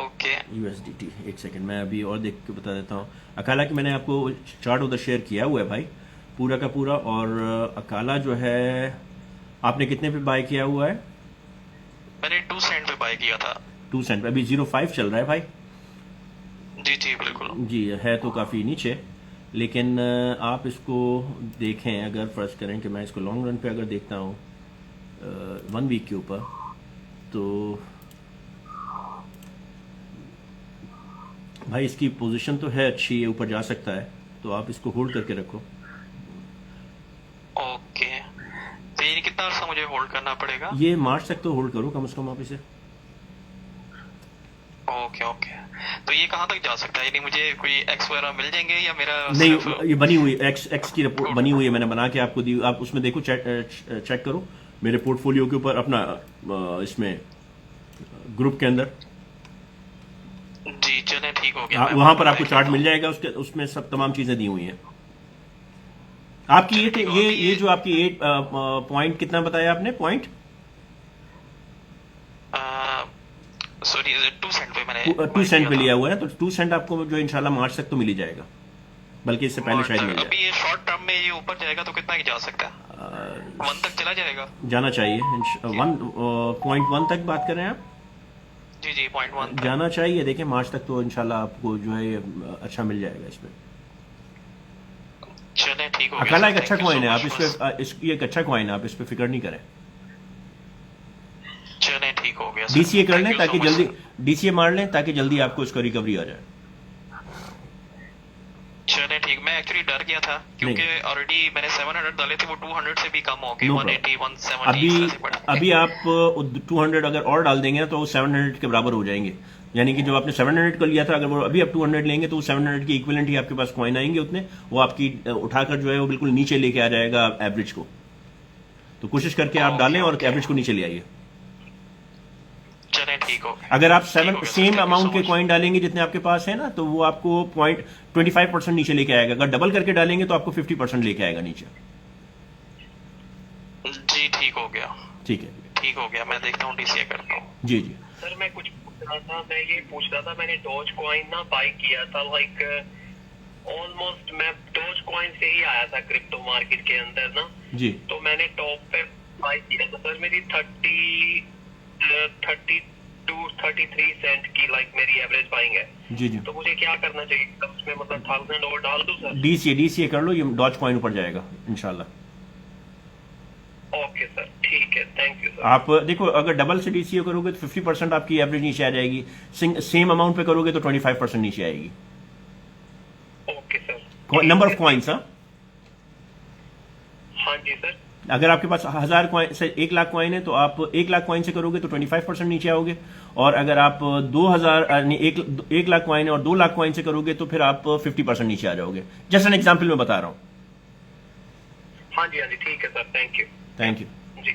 ओके USDT, एक सेकंड मैं अभी और देख के बता देता हूँ। अकाला की मैंने आपको चार्ट उधर शेयर किया हुआ है भाई, पूरा का पूरा। और अकाला जो है आपने कितने पे बाय किया हुआ है? मैंने 2 सेंट पे बाय किया था। 2 सेंट पे, अभी 0.5 चल रहा है भाई। जी जी बिल्कुल। जी, है तो काफ़ी नीचे, लेकिन आप इसको देखें अगर फर्ज करें कि मैं इसको लॉन्ग रन पे अगर देखता हूँ 1 वीक के ऊपर, तो भाई इसकी पोजीशन तो है अच्छी, ये ऊपर जा सकता है, तो आप इसको होल्ड करके रखो। ओके, तो ये कितना अर्सा मुझे होल्ड करना पड़ेगा? ये मार्च तक तो होल्ड करो कम से कम आप इसे। ओके ओके, तो ये कहाँ तक जा सकता है? यानी मुझे कोई एक्स वगैरह मिल जाएंगे या मेरा नहीं, ये बनी हुई एक्स की रिपोर्ट बनी हुई है, मैंने बना के आपको दी। आप उसमें देखो, चेक करो मेरे पोर्टफोलियो के ऊपर, अपना इसमें ग्रुप के अंदर। जी चले ठीक हो गया। वहां पर आपको चार्ट मिल जाएगा, उसमें सब तमाम चीजें दी हुई हैं आपकी। ये जो आपकी 8 पॉइंट कितना बताया आपने पॉइंट? सॉरी 2 सेंट पे मैंने 2 सेंट पे लिया हुआ है, तो 2 सेंट आपको जो इंशाल्लाह मार्च तक तो मिल ही जाएगा, बल्कि इससे पहले शायद मिल जाए। अभी ये शॉर्ट टर्म में ये ऊपर जाएगा तो कितना ही जा सकता है? 1 तक चला जाएगा? जाना चाहिए 1.1 तक बात कर रहे हैं आप? जी जी 0.1 जाना चाहिए। देखें मार्च तक तो इंशाल्लाह आपको जो है अच्छा मिल जाएगा इसमें। चले ठीक हो गया। अकाला एक अच्छा कॉइन है, आप इस ये एक अच्छा कॉइन है, आप इस पे फिक्र नहीं करें। चले ठीक हो गया। DCA कर लें ताकि जल्दी DCA मार लें ताकि जल्दी आपको इसका रिकवरी आ जाए। चले ठीक, मैं एक्चुअली डर गया था क्योंकि ऑलरेडी मैंने 700 डाले थे, वो 200 से भी कम हो गए, 180 170। अभी आप 200 अगर और डाल देंगे ना तो 700 के बराबर हो जाएंगे। यानी कि जो आपने 700 का लिया था, अगर वो अभी आप 200 लेंगे तो 700 की इक्विवेलेंट ही आपके पास कॉइन आएंगे उतने, वो आपकी उठाकर जो है वो बिल्कुल नीचे लेके आ जाएगा एवरेज को। तो कोशिश करके आप डालें और एवरेज को नीचे ले आइए। चलें ठीक हो। अगर आप सेम अमाउंट के कॉइन डालेंगे जितने आपके पास है ना, तो वो आपको 25% नीचे लेके आएगा। अगर डबल करके डालेंगे तो आपको 50% लेके आएगा नीचे। जी ठीक हो गया। ठीक है, ठीक हो गया, मैं देखता हूँ DCA करता हूँ। जी जी सर मैं कुछ पूछ रहा था, मैं ये पूछ रहा था, मैंने डॉज कॉइन ना बाय किया था, लाइक ऑलमोस्ट मैं डॉज कॉइन से ही आया था क्रिप्टो मार्केट के अंदर ना जी। तो मैंने टॉप पे बाय किया था सर, मेरी 33 सेंट की लाइक मेरी एवरेज बाइंग है। जी जी। तो मुझे क्या करना चाहिए उसमें, मतलब 1000 और डाल दूं सर? DCA कर लो, ये डॉज कॉइन ऊपर जाएगा इंशाल्लाह। ओके सर, ठीक है, थैंक यू सर। आप देखो अगर डबल से DCA करोगे तो 50% आपकी एवरेज नीचे आ जाएगी, सेम अमाउंट पे करोगे तो 25% नीचे आएगी। Okay sir. Number of coins. हाँ जी सर। अगर आपके पास 1000 कॉइन से 1 लाख कॉइन है तो आप 1 लाख कॉइन से करोगे तो 25% नीचे आओगे, और अगर आप 1 लाख कॉइन है और 2 लाख कॉइन से करोगे तो फिर आप 50% नीचे आ जाओगे। जस्ट एन एग्जाम्पल मैं बता रहा हूँ। हाँ जी ठीक है sir, thank you. Thank you जी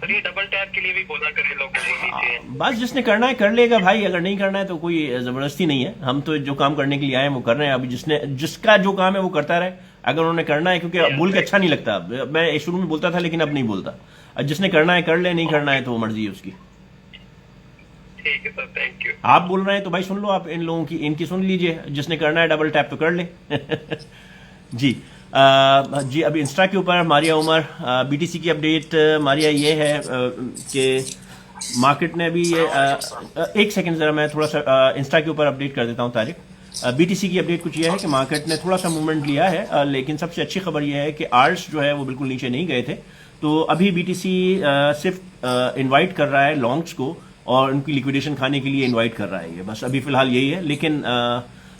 सर, ये डबल टैप के लिए भी बोला करें लोगों को नीचे। बस जिसने करना है कर लेगा भाई, अगर नहीं करना है तो कोई जबरदस्ती नहीं है। हम तो जो काम करने के लिए आए हैं वो कर रहे हैं। अभी जिसका जो काम है वो करता रहे, अगर उन्होंने करना है, क्योंकि बोल के अच्छा नहीं लगता। मैं शुरू में बोलता था लेकिन अब नहीं बोलता। जिसने करना है कर ले, नहीं करना है तो मर्जी है उसकी। ठीक है सर, थैंक यू। आप बोल रहे हैं तो भाई सुन लो, आप इन लोगों की इनकी सुन लीजिए। जिसने करना है डबल टैप तो कर ले। जी जी, अभी इंस्टा के ऊपर मारिया उमर बीटीसी की अपडेट। मारिया ये है कि मार्केट ने अभी ये एक सेकंड जरा मैं थोड़ा सा इंस्टा के ऊपर अपडेट कर देता हूं तारिक। बीटीसी की अपडेट कुछ ये है कि मार्केट ने थोड़ा सा मूवमेंट लिया है, लेकिन सबसे अच्छी खबर यह है कि आर्ट्स जो है वो बिल्कुल नीचे नहीं गए थे। तो अभी बीटीसी सिर्फ इनवाइट कर रहा है लॉन्ग्स को और उनकी लिक्विडेशन खाने के लिए इनवाइट कर रहा है। ये बस अभी फिलहाल यही है। लेकिन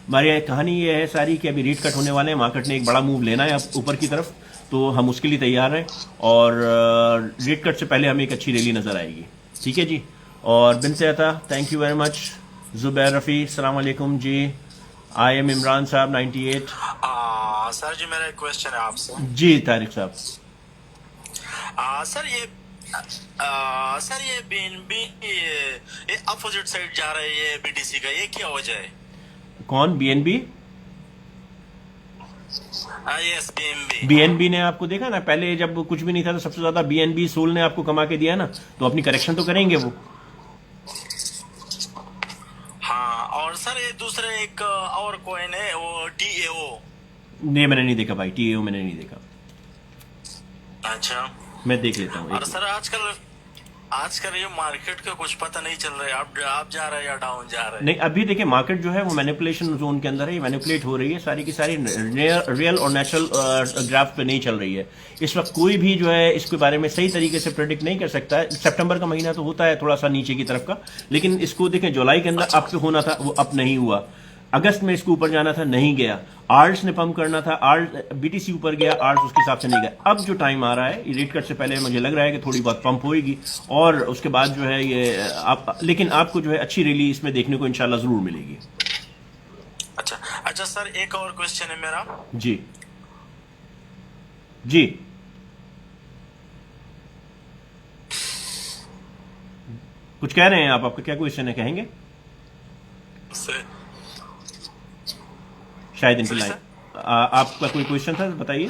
हमारी कहानी ये है सारी कि अभी रेट कट होने वाले हैं, मार्केट ने एक बड़ा मूव लेना है ऊपर की तरफ, तो हम उसके लिए तैयार हैं और रेट कट से पहले हमें एक अच्छी रैली नजर आएगी। ठीक है जी। और बिन से आता, thank you very much. Zubair Rafi, अस्सलाम वालेकुम जी। आई एम इमरान साहब 98। सर जी मेरा एक क्वेश्चन है आपसे। जी तारिक साहब। सर ये बीएनबी ये अपोजिट साइड जा रहा है, ये बीटीसी का, ये क्या वजह है? कौन? बीएनबी? Yes BNB. बीएनबी ने आपको देखा ना, पहले जब कुछ भी नहीं था तो सबसे ज्यादा बीएनबी सोल ने आपको कमा के दिया ना, तो अपनी करेक्शन तो करेंगे वो। हाँ, और सर ये दूसरे एक और कॉइन है वो टीएओ। नहीं मैंने नहीं देखा भाई, टीएओ मैंने नहीं देखा। अच्छा, मैं देख लेता हूँ। और सर आजकल ये मार्केट का कुछ पता नहीं चल रहा है, आप जा रहे हैं या डाउन जा रहे हैं? नहीं अभी देखिए मार्केट जो है वो मैनिपुलेशन जोन के अंदर है, मैनिपुलेट हो रही है सारी की सारी, रियल और नेचुरल ग्राफ पे नहीं चल रही है इस वक्त। कोई भी जो है इसके बारे में सही तरीके से प्रेडिक्ट नहीं कर सकता। सितंबर का महीना तो होता है थोड़ा सा नीचे की तरफ का, लेकिन इसको देखें जुलाई के अंदर अप होना था वो अप नहीं हुआ, अगस्त में इसको ऊपर जाना था नहीं गया, आर्ट्स ने पंप करना था, आर्ट बीटीसी ऊपर गया, आर्ट्स उसके हिसाब से नहीं गया। अब जो टाइम आ रहा है रेट कट से पहले मुझे लग रहा है कि थोड़ी बहुत पंप होएगी और उसके बाद जो है ये लेकिन आपको जो है अच्छी रैली इसमें देखने को इंशाल्लाह जरूर मिलेगी। अच्छा सर, एक और क्वेश्चन है मेरा। जी जी, कुछ कह रहे हैं आप? आपका क्या क्वेश्चन है, कहेंगे? शायद इनकी लाइन, आपका कोई क्वेश्चन था बताइए।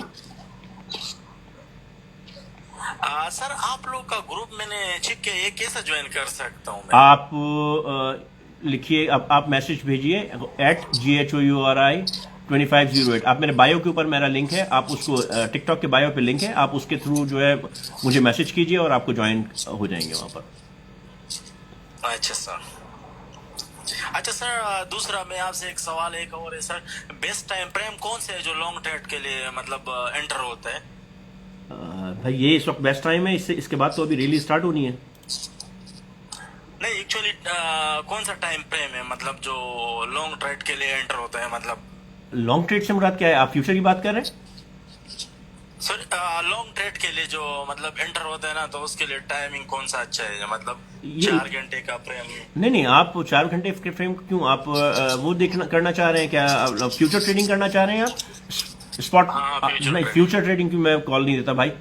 सर आप लोग का ग्रुप मैंने चेक किया, ये कैसे ज्वाइन कर सकता हूँ? आप लिखिए, आप मैसेज भेजिए @GHOURI2508। आप मेरे बायो के ऊपर मेरा लिंक है, आप उसको टिकटॉक के बायो पे लिंक है, आप उसके थ्रू जो है मुझे मैसेज कीजिए और आपको ज्वाइन हो जाएंगे वहां पर। अच्छा सर। अच्छा सर, दूसरा मैं आपसे एक सवाल एक और है सर, बेस्ट टाइम फ्रेम कौन से है जो लॉन्ग ट्रेड के लिए मतलब एंटर होता है? भाई ये इस वक्त बेस्ट टाइम है, इसके बाद तो अभी रैली स्टार्ट होनी है। नहीं एक्चुअली कौन सा टाइम फ्रेम है मतलब जो लॉन्ग ट्रेड के लिए एंटर होता है? मतलब लॉन्ग ट्रेड से मुराद क्या है? आप फ्यूचर की बात कर रहे हैं? सर लॉन्ग ट्रेड के लिए जो मतलब एंटर होता है ना, तो उसके लिए टाइमिंग कौन सा अच्छा है? मतलब 4 घंटे का फ्रेम? नहीं आप 4 घंटे के फ्रेम क्यों, आप वो करना चाह रहे हैं क्या? फ्यूचर ट्रेडिंग करना चाह रहे हैं आप? स्पॉट? नहीं फ्यूचर ट्रेडिंग की मैं कॉल नहीं देता भाई।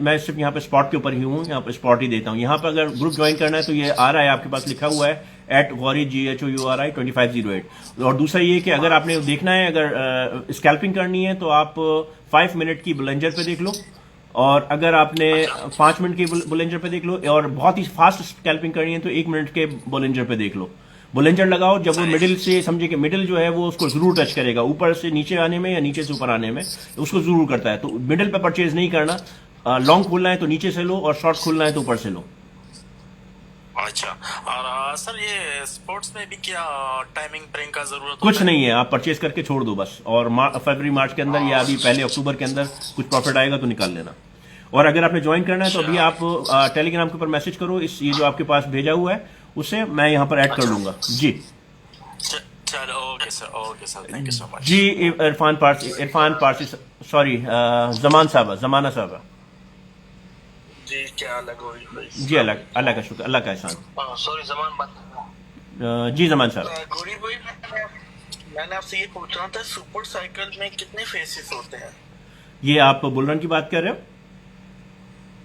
मैं सिर्फ यहाँ पे स्पॉट के ऊपर ही हूँ, यहाँ पे स्पॉट ही देता हूँ। यहाँ पे अगर ग्रुप ज्वाइन करना है तो ये आ रहा है आपके पास लिखा हुआ है @GHOURI2508। और दूसरा ये कि अगर आपने देखना है, अगर स्कैल्पिंग करनी है तो आप 5 मिनट की बुलेंजर पे देख लो, और अगर आपने 5 मिनट की बुलेंजर पे देख लो, और बहुत ही फास्ट स्कैल्पिंग करनी है तो 1 मिनट के बुलेंजर पे देख लो। बुलेंजर लगाओ, जब वो मिडिल से समझे कि मिडिल जो है वो उसको जरूर टच करेगा, ऊपर से नीचे आने में या नीचे से ऊपर आने में तो उसको जरूर करता है। तो मिडिल पे परचेज नहीं करना, लॉन्ग खोलना है तो नीचे से लो और शॉर्ट खोलना है तो ऊपर से लो। अच्छा, और सर ये स्पोर्ट्स में भी क्या टाइमिंग फ्रेम का जरूरत कुछ नहीं है, आप परचेज करके छोड़ दो बस, और फरवरी मार्च के अंदर या अभी पहले अक्टूबर के अंदर कुछ प्रॉफिट आएगा तो निकाल लेना। और अगर आपने ज्वाइन करना है तो अभी आप टेलीग्राम के ऊपर मैसेज करो, इस ये जो आपके पास भेजा हुआ है उसे मैं यहाँ पर ऐड कर लूंगा। जी चलो okay okay sir, thank you so much. जी इरफान पारसी सॉरी जमाना साहबा। जी क्या अलग हो रही भाई? जी अल्लाह का शुक्र, अल्लाह का एहसान। सॉरी जमान बात। जी जमान साहब। गौरी भाई मैंने आपसे ये पूछना था, सुपर साइकिल में कितने फेसेस होते हैं? ये आप बुलरन की बात कर रहे हो?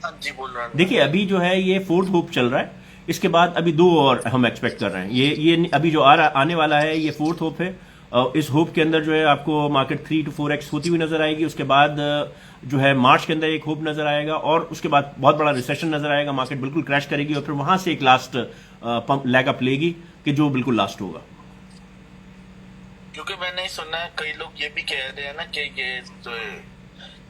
हाँ जी बोल रहा हूँ। देखिए अभी जो है ये फोर्थ होप चल रहा है, इसके बाद अभी 2 और हम एक्सपेक्ट कर रहे हैं। ये अभी जो आने वाला है ये फोर्थ होप है। इस होप के अंदर जो है आपको मार्केट 3 to 4x होती हुई नजर आएगी। उसके बाद जो है मार्च के अंदर एक होप नजर आएगा और उसके बाद बहुत बड़ा रिसेशन नजर आएगा, मार्केट बिल्कुल क्रैश करेगी और फिर वहां से एक लास्ट पंप लैग अप लेगी कि जो बिल्कुल लास्ट होगा। क्योंकि मैंने सुना है कई लोग ये भी कह रहे हैं ना कि ये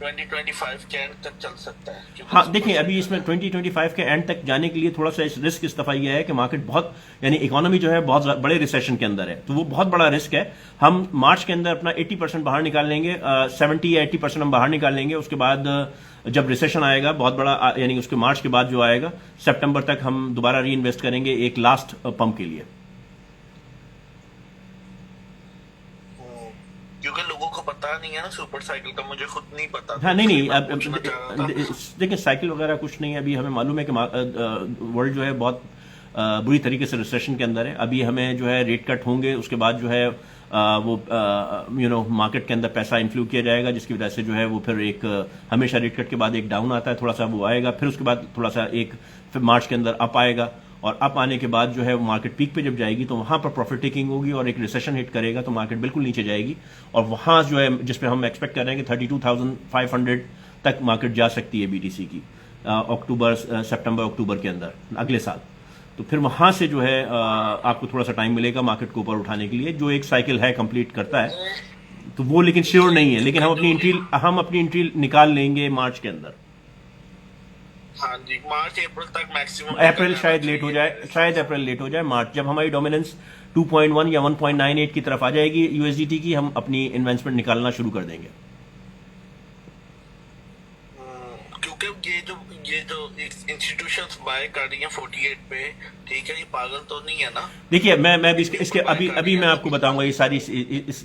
2025 के एंड तक चल सकता है। हाँ देखिए अभी इसमें 2025 के एंड तक जाने के लिए थोड़ा सा रिस्क इस दफा यह है कि मार्केट बहुत यानी इकोनॉमी जो है बहुत बड़े रिसेशन के अंदर है, तो वो बहुत बड़ा रिस्क है। हम मार्च के अंदर अपना 80% बाहर निकाल लेंगे, 70 या 80% हम बाहर निकाल लेंगे। उसके बाद जब रिसेशन आएगा बहुत बड़ा यानी उसके मार्च के बाद जो आएगा सितंबर तक हम दोबारा री इन्वेस्ट करेंगे एक लास्ट पंप के लिए। क्योंकि लोगों को पता नहीं है ना सुपर साइकिल का, मुझे खुद नहीं पता। हाँ नहीं अब पूछना चाह रहा था। देखिए साइकिल वगैरह कुछ नहीं है। अभी हमें मालूम है कि वर्ल्ड जो है बहुत बुरी तरीके से रिसेशन के अंदर है। अभी हमें जो है रेट कट होंगे, उसके बाद जो है वो मार्केट के अंदर पैसा इन्फ्लू किया जाएगा, जिसकी वजह से जो है वो फिर एक हमेशा रेट कट के बाद एक डाउन आता है, थोड़ा सा वो आएगा, फिर उसके बाद थोड़ा सा एक फिर मार्च के अंदर अप आएगा और अप आने के बाद जो है मार्केट पीक पे जब जाएगी तो वहां पर प्रॉफिट टेकिंग होगी और एक रिसेशन हिट करेगा तो मार्केट बिल्कुल नीचे जाएगी और वहां जो है जिस पे हम एक्सपेक्ट कर रहे हैं कि 32,500 तक मार्केट जा सकती है बीटीसी की सितंबर अक्टूबर के अंदर अगले साल। तो फिर वहां से जो है आपको थोड़ा सा टाइम मिलेगा मार्केट को ऊपर उठाने के लिए, जो एक साइकिल है कंप्लीट करता है तो वो लेकिन श्योर नहीं है। लेकिन हम अपनी एंट्री निकाल लेंगे मार्च के अंदर। हाँ जी मार्च अप्रैल तक मैक्सिमम। अप्रैल शायद लेट हो जाए, शायद अप्रैल लेट हो जाए। मार्च जब हमारी डोमिनेंस 2.1 या 1.98 की तरफ आ जाएगी यूएसडीटी की, हम अपनी इन्वेस्टमेंट निकालना शुरू कर देंगे। क्योंकि ये जो इंस्टीट्यूशंस बाय कर रही हैं 48 पे, ठीक है, ये पागल तो नहीं है ना? देखिए मैं भी इसके अभी मैं आपको बताऊंगा ये सारी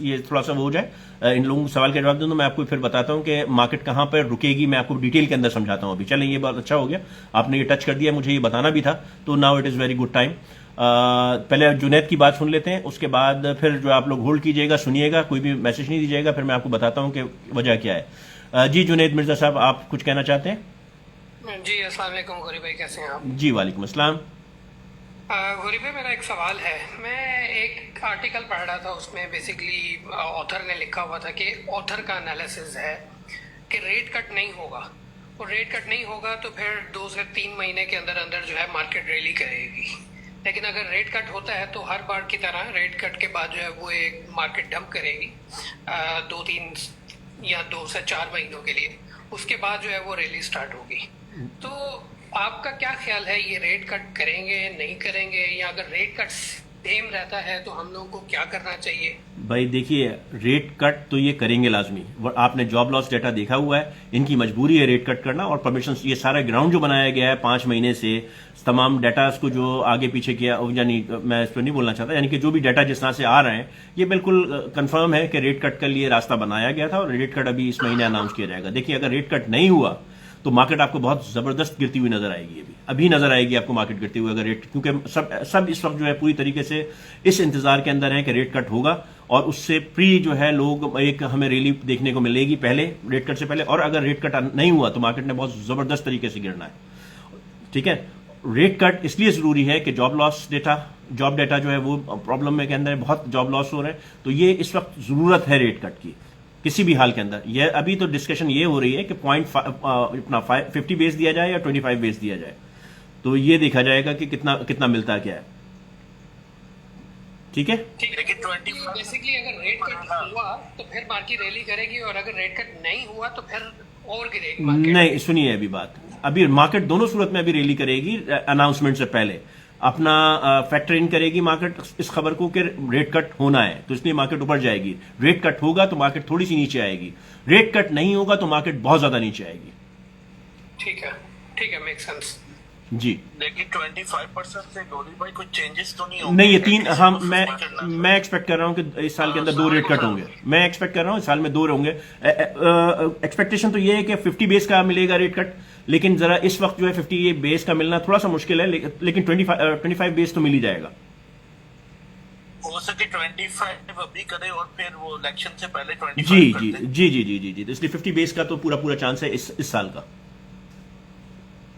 ये थोड़ा सा वो हो जाए, इन लोगों को सवाल के जवाब दूं तो मैं आपको फिर बताता हूं कि मार्केट कहां पर रुकेगी। मैं आपको डिटेल के अंदर समझाता हूं। अभी चलें, ये बहुत अच्छा हो गया, आपने ये टच कर दिया, मुझे ये बताना भी था, तो now it is very good time. पहले जुनैद की बात सुन लेते हैं, उसके बाद फिर जो आप लोग होल्ड कीजिएगा, सुनिएगा, कोई भी मैसेज नहीं दीजिएगा, फिर मैं आपको बताता हूं कि वजह क्या है। जी जुनैद मिर्जा साहब, आप कुछ कहना चाहते हैं? जी अस्सलाम वालेकुम गौरी भाई, कैसे हैं आप? जी वालेकुम अस्सलाम। गौरी भाई मेरा एक सवाल है। मैं एक आर्टिकल पढ़ रहा था, उसमें बेसिकली ऑथर ने लिखा हुआ था कि ऑथर का एनालिसिस है कि रेट कट नहीं होगा, और रेट कट नहीं होगा तो फिर 2 से 3 महीने के अंदर अंदर जो है मार्केट रैली करेगी। लेकिन अगर रेट कट होता है तो हर बार की तरह रेट कट के बाद जो है वो एक मार्केट डंप करेगी 2-3 या 2 से 4 महीनों के लिए, उसके बाद जो है वो रैली स्टार्ट होगी। तो आपका क्या ख्याल है, ये रेट कट करेंगे नहीं करेंगे, या अगर रेट कट सेम रहता है तो हम लोगों को क्या करना चाहिए? भाई देखिए रेट कट तो ये करेंगे लाजमी। आपने जॉब लॉस डेटा देखा हुआ है, इनकी मजबूरी है रेट कट करना, और परमिशन ये सारा ग्राउंड जो बनाया गया है 5 महीने से, तमाम डाटा को जो आगे पीछे किया, यानी मैं इस पर नहीं बोलना चाहता, यानी कि जो भी डाटा जिस तरह से आ रहे हैं ये बिल्कुल कंफर्म है कि रेट कट के लिए रास्ता बनाया गया था और रेट कट अभी इस महीने अनाउंस किया जाएगा। देखिए अगर रेट कट नहीं हुआ तो मार्केट आपको बहुत जबरदस्त गिरती हुई नजर आएगी, अभी नजर आएगी आपको मार्केट गिरती हुई अगर रेट, क्योंकि सब इस वक्त जो है पूरी तरीके से इस इंतजार के अंदर है कि रेट कट होगा और उससे प्री जो है लोग एक हमें रैली देखने को मिलेगी पहले रेट कट से पहले, और अगर रेट कट नहीं हुआ तो मार्केट ने बहुत जबरदस्त तरीके से गिरना है। ठीक है, रेट कट इसलिए जरूरी है कि जॉब डेटा जो है वो प्रॉब्लम में के अंदर बहुत जॉब लॉस हो रहे हैं, तो ये इस वक्त जरूरत है रेट कट की किसी भी हाल के अंदर। ये अभी तो डिस्कशन ये हो रही है कि 50 बेस दिया जाए या 25 बेस दिया जाए, तो ये देखा जाएगा कि कितना मिलता क्या है। ठीक है, बेसिकली अगर रेट कट हुआ तो फिर मार्केट रैली करेगी, और अगर रेट कट नहीं हुआ तो फिर और गिरेगी मार्केट। नहीं सुनिए अभी बात, अभी मार्केट दोनों सूरत में अभी रैली करेगी अनाउंसमेंट से पहले, अपना फैक्टर इन करेगी मार्केट इस खबर को कि रेट कट होना है, तो इसलिए मार्केट ऊपर जाएगी। रेट कट होगा तो मार्केट थोड़ी सी नीचे आएगी, रेट कट नहीं होगा तो मार्केट बहुत ज्यादा नीचे आएगी। ठीक है, मेक सेंस। जी लेकिन 25% से गौरी भाई कुछ चेंजेस तो नहीं होंगे? नहीं, ये तीन किसी हम को मैं switch करना चाहिए। मैं एक्सपेक्ट कर रहा हूँ कि इस साल के अंदर 2 रेट कट होंगे। मैं एक्सपेक्ट कर रहा हूँ इस साल में 2 होंगे। एक्सपेक्टेशन तो ये है कि 50 बेस का मिलेगा रेट कट, लेकिन जरा इस वक्त जो है 50 बेस का मिलना थोड़ा सा मुश्किल है, लेकिन 25 बेस तो मिल ही जाएगा। हो सके 25 अभी करे और फिर वो इलेक्शन से पहले 25 जी कर जी दे। जी जी जी जी जी, इसलिए 50 बेस का तो पूरा चांस है इस साल का।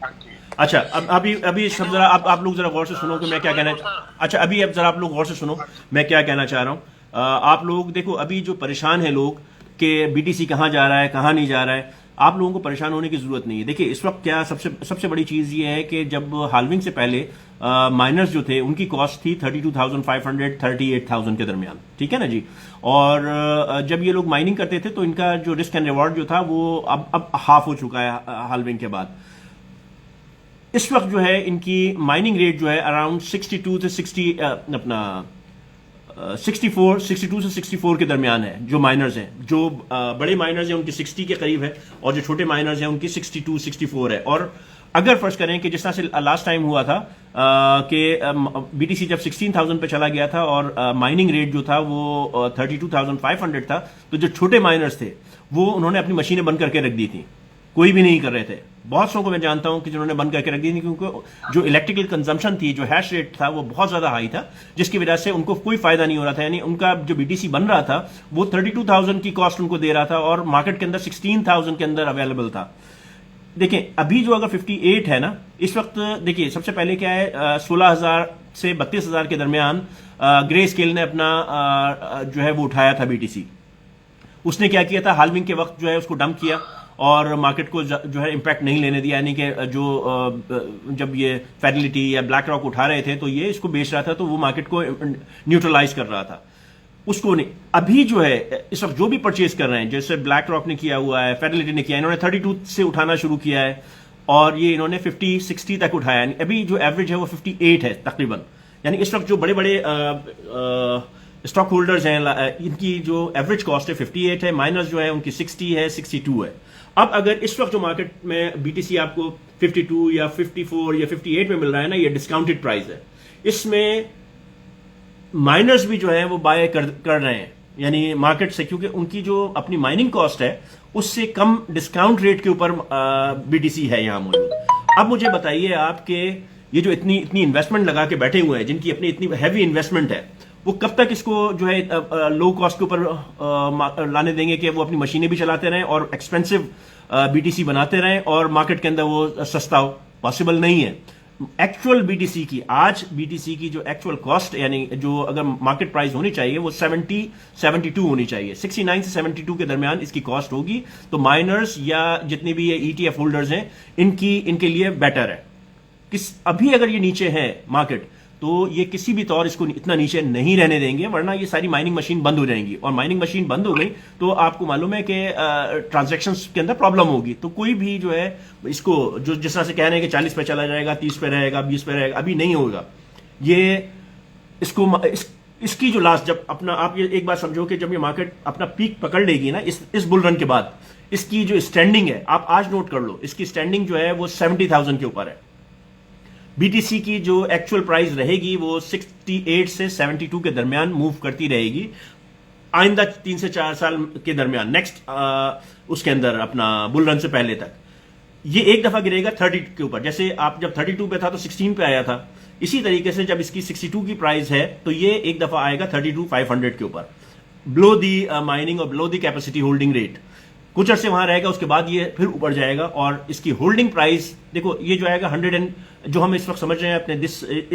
हाँ जी। अच्छा, अब अभी सब जरा आप लोग जरा गौर से सुनो कि मैं क्या कहना अच्छा, अभी अब जरा आप लोग गौर से सुनो मैं क्या कहना चाह रहा हूँ। आप लोग देखो, अभी जो परेशान है लोग कि बीटीसी कहाँ जा रहा है कहाँ नहीं जा रहा है, आप लोगों को परेशान होने की जरूरत नहीं है। देखिए, इस वक्त क्या सबसे बड़ी चीज ये है कि जब हाल्विंग से पहले माइनर्स जो थे उनकी कॉस्ट थी 32,500 38,000 के दरमियान, ठीक है ना जी। और जब ये लोग माइनिंग करते थे तो इनका जो रिस्क एंड रिवॉर्ड जो था वो अब हाफ हो चुका है हाल्विंग के बाद। इस वक्त जो है इनकी माइनिंग रेट जो है अराउंड 62 से 62 से 64 के दरमियान है। जो माइनर्स हैं, जो बड़े माइनर्स हैं उनकी 60 के करीब है, और जो छोटे माइनर्स हैं उनकी 62 64 है। और अगर फर्ज करें कि जिस तरह से लास्ट टाइम हुआ था कि बीटीसी जब 16,000 पे चला गया था और माइनिंग रेट जो था वो 32,500 था, तो जो छोटे माइनर्स थे वो उन्होंने अपनी मशीनें बंद करके रख दी थी, कोई भी नहीं कर रहे थे। बहुत सौ को मैं जानता हूं कि जिन्होंने बंद करके रख दी थी, क्योंकि जो इलेक्ट्रिकल कंजम्पशन थी, जो हैश रेट था, वो बहुत ज्यादा हाई था, जिसकी वजह से उनको कोई फायदा नहीं हो रहा था। यानी उनका जो बीटीसी बन रहा था वो 32,000 की कॉस्ट उनको दे रहा था और मार्केट के अंदर 16,000 के अंदर अवेलेबल था। देखिए, अभी जो अगर 58 है ना इस वक्त, देखिए सबसे पहले क्या है, 16,000 से 32,000 के दरमियान ग्रे स्केल ने अपना जो है वो उठाया था बीटीसी। उसने क्या किया था, हाल्विंग के वक्त जो है उसको डंप किया और मार्केट को जो है इंपैक्ट नहीं लेने दिया। यानी कि जो जब ये फेडरलिटी या ब्लैक रॉक उठा रहे थे तो ये इसको बेच रहा था, तो वो मार्केट को न्यूट्रलाइज कर रहा था, उसको नहीं। अभी जो है इस वक्त जो भी परचेज कर रहे हैं, जैसे ब्लैक रॉक ने किया हुआ है, फेडरलिटी ने किया, इन्होंने 32 से उठाना शुरू किया है और ये इन्होंने 50-60 तक उठाया। यानी अभी जो एवरेज है वो 58 है तकरीबन। यानी इस वक्त जो बड़े बड़े स्टॉक होल्डर्स हैं, इनकी जो एवरेज कॉस्ट है 58 है, माइनस जो है उनकी 60 है, 62 है। अब अगर इस वक्त जो मार्केट में बीटीसी आपको 52 या 54 या 58 में मिल रहा है ना, ये डिस्काउंटेड प्राइस है। इसमें माइनर्स भी जो है वो बाय कर रहे हैं, यानी मार्केट से, क्योंकि उनकी जो अपनी माइनिंग कॉस्ट है उससे कम डिस्काउंट रेट के ऊपर बीटीसी है यहां मौजूद। अब मुझे बताइए आपके ये जो इतनी इन्वेस्टमेंट लगा के बैठे हुए हैं, जिनकी अपनी इतनी हैवी इन्वेस्टमेंट है, वो कब तक इसको जो है लो कॉस्ट के ऊपर लाने देंगे कि वो अपनी मशीनें भी चलाते रहें और एक्सपेंसिव बीटीसी बनाते रहें और मार्केट के अंदर वो सस्ता हो? पॉसिबल नहीं है। एक्चुअल बीटीसी की, आज बीटीसी की जो एक्चुअल कॉस्ट, यानी जो अगर मार्केट प्राइस होनी चाहिए वो 72 होनी चाहिए, 69 से 72 के दरमियान इसकी कॉस्ट होगी। तो माइनर्स या जितने भी ये ईटीएफ होल्डर्स हैं इनके लिए बेटर है। अभी अगर ये नीचे है मार्केट, तो ये किसी भी तौर इसको इतना नीचे नहीं रहने देंगे, वरना ये सारी माइनिंग मशीन बंद हो जाएंगी, और माइनिंग मशीन बंद हो गई तो आपको मालूम है कि ट्रांजैक्शंस के अंदर प्रॉब्लम होगी। तो कोई भी जो है इसको, जो जिस तरह से कह रहे हैं कि 40 पे चला जाएगा, 30 पे रहेगा, 20 पे रहेगा, अभी नहीं होगा ये। इसकी जो लास्ट, जब अपना, आप ये एक बात समझो कि जब ये मार्केट अपना पीक पकड़ लेगी ना इस बुल रन के बाद, इसकी जो स्टैंडिंग है, आप आज नोट कर लो, इसकी स्टैंडिंग जो है वो 70,000 के ऊपर है। बीटीसी की जो एक्चुअल प्राइस रहेगी वो 68 से 72 के दरमियान मूव करती रहेगी आइंदा 3 से 4 साल के दरमियान, नेक्स्ट उसके अंदर अपना बुल रन से पहले तक। ये एक दफा गिरेगा 30 के ऊपर, जैसे आप जब 32 पे था तो 16 पे आया था, इसी तरीके से जब इसकी 62 की प्राइस है तो ये एक दफा आएगा 32,500 के ऊपर, बिलो दी माइनिंग और below the capacity holding rate. कुछ अर्से वहां रहेगा, उसके बाद ये फिर ऊपर जाएगा और इसकी होल्डिंग प्राइस देखो, ये जो आएगा 100 जो हम इस वक्त समझ रहे हैं अपने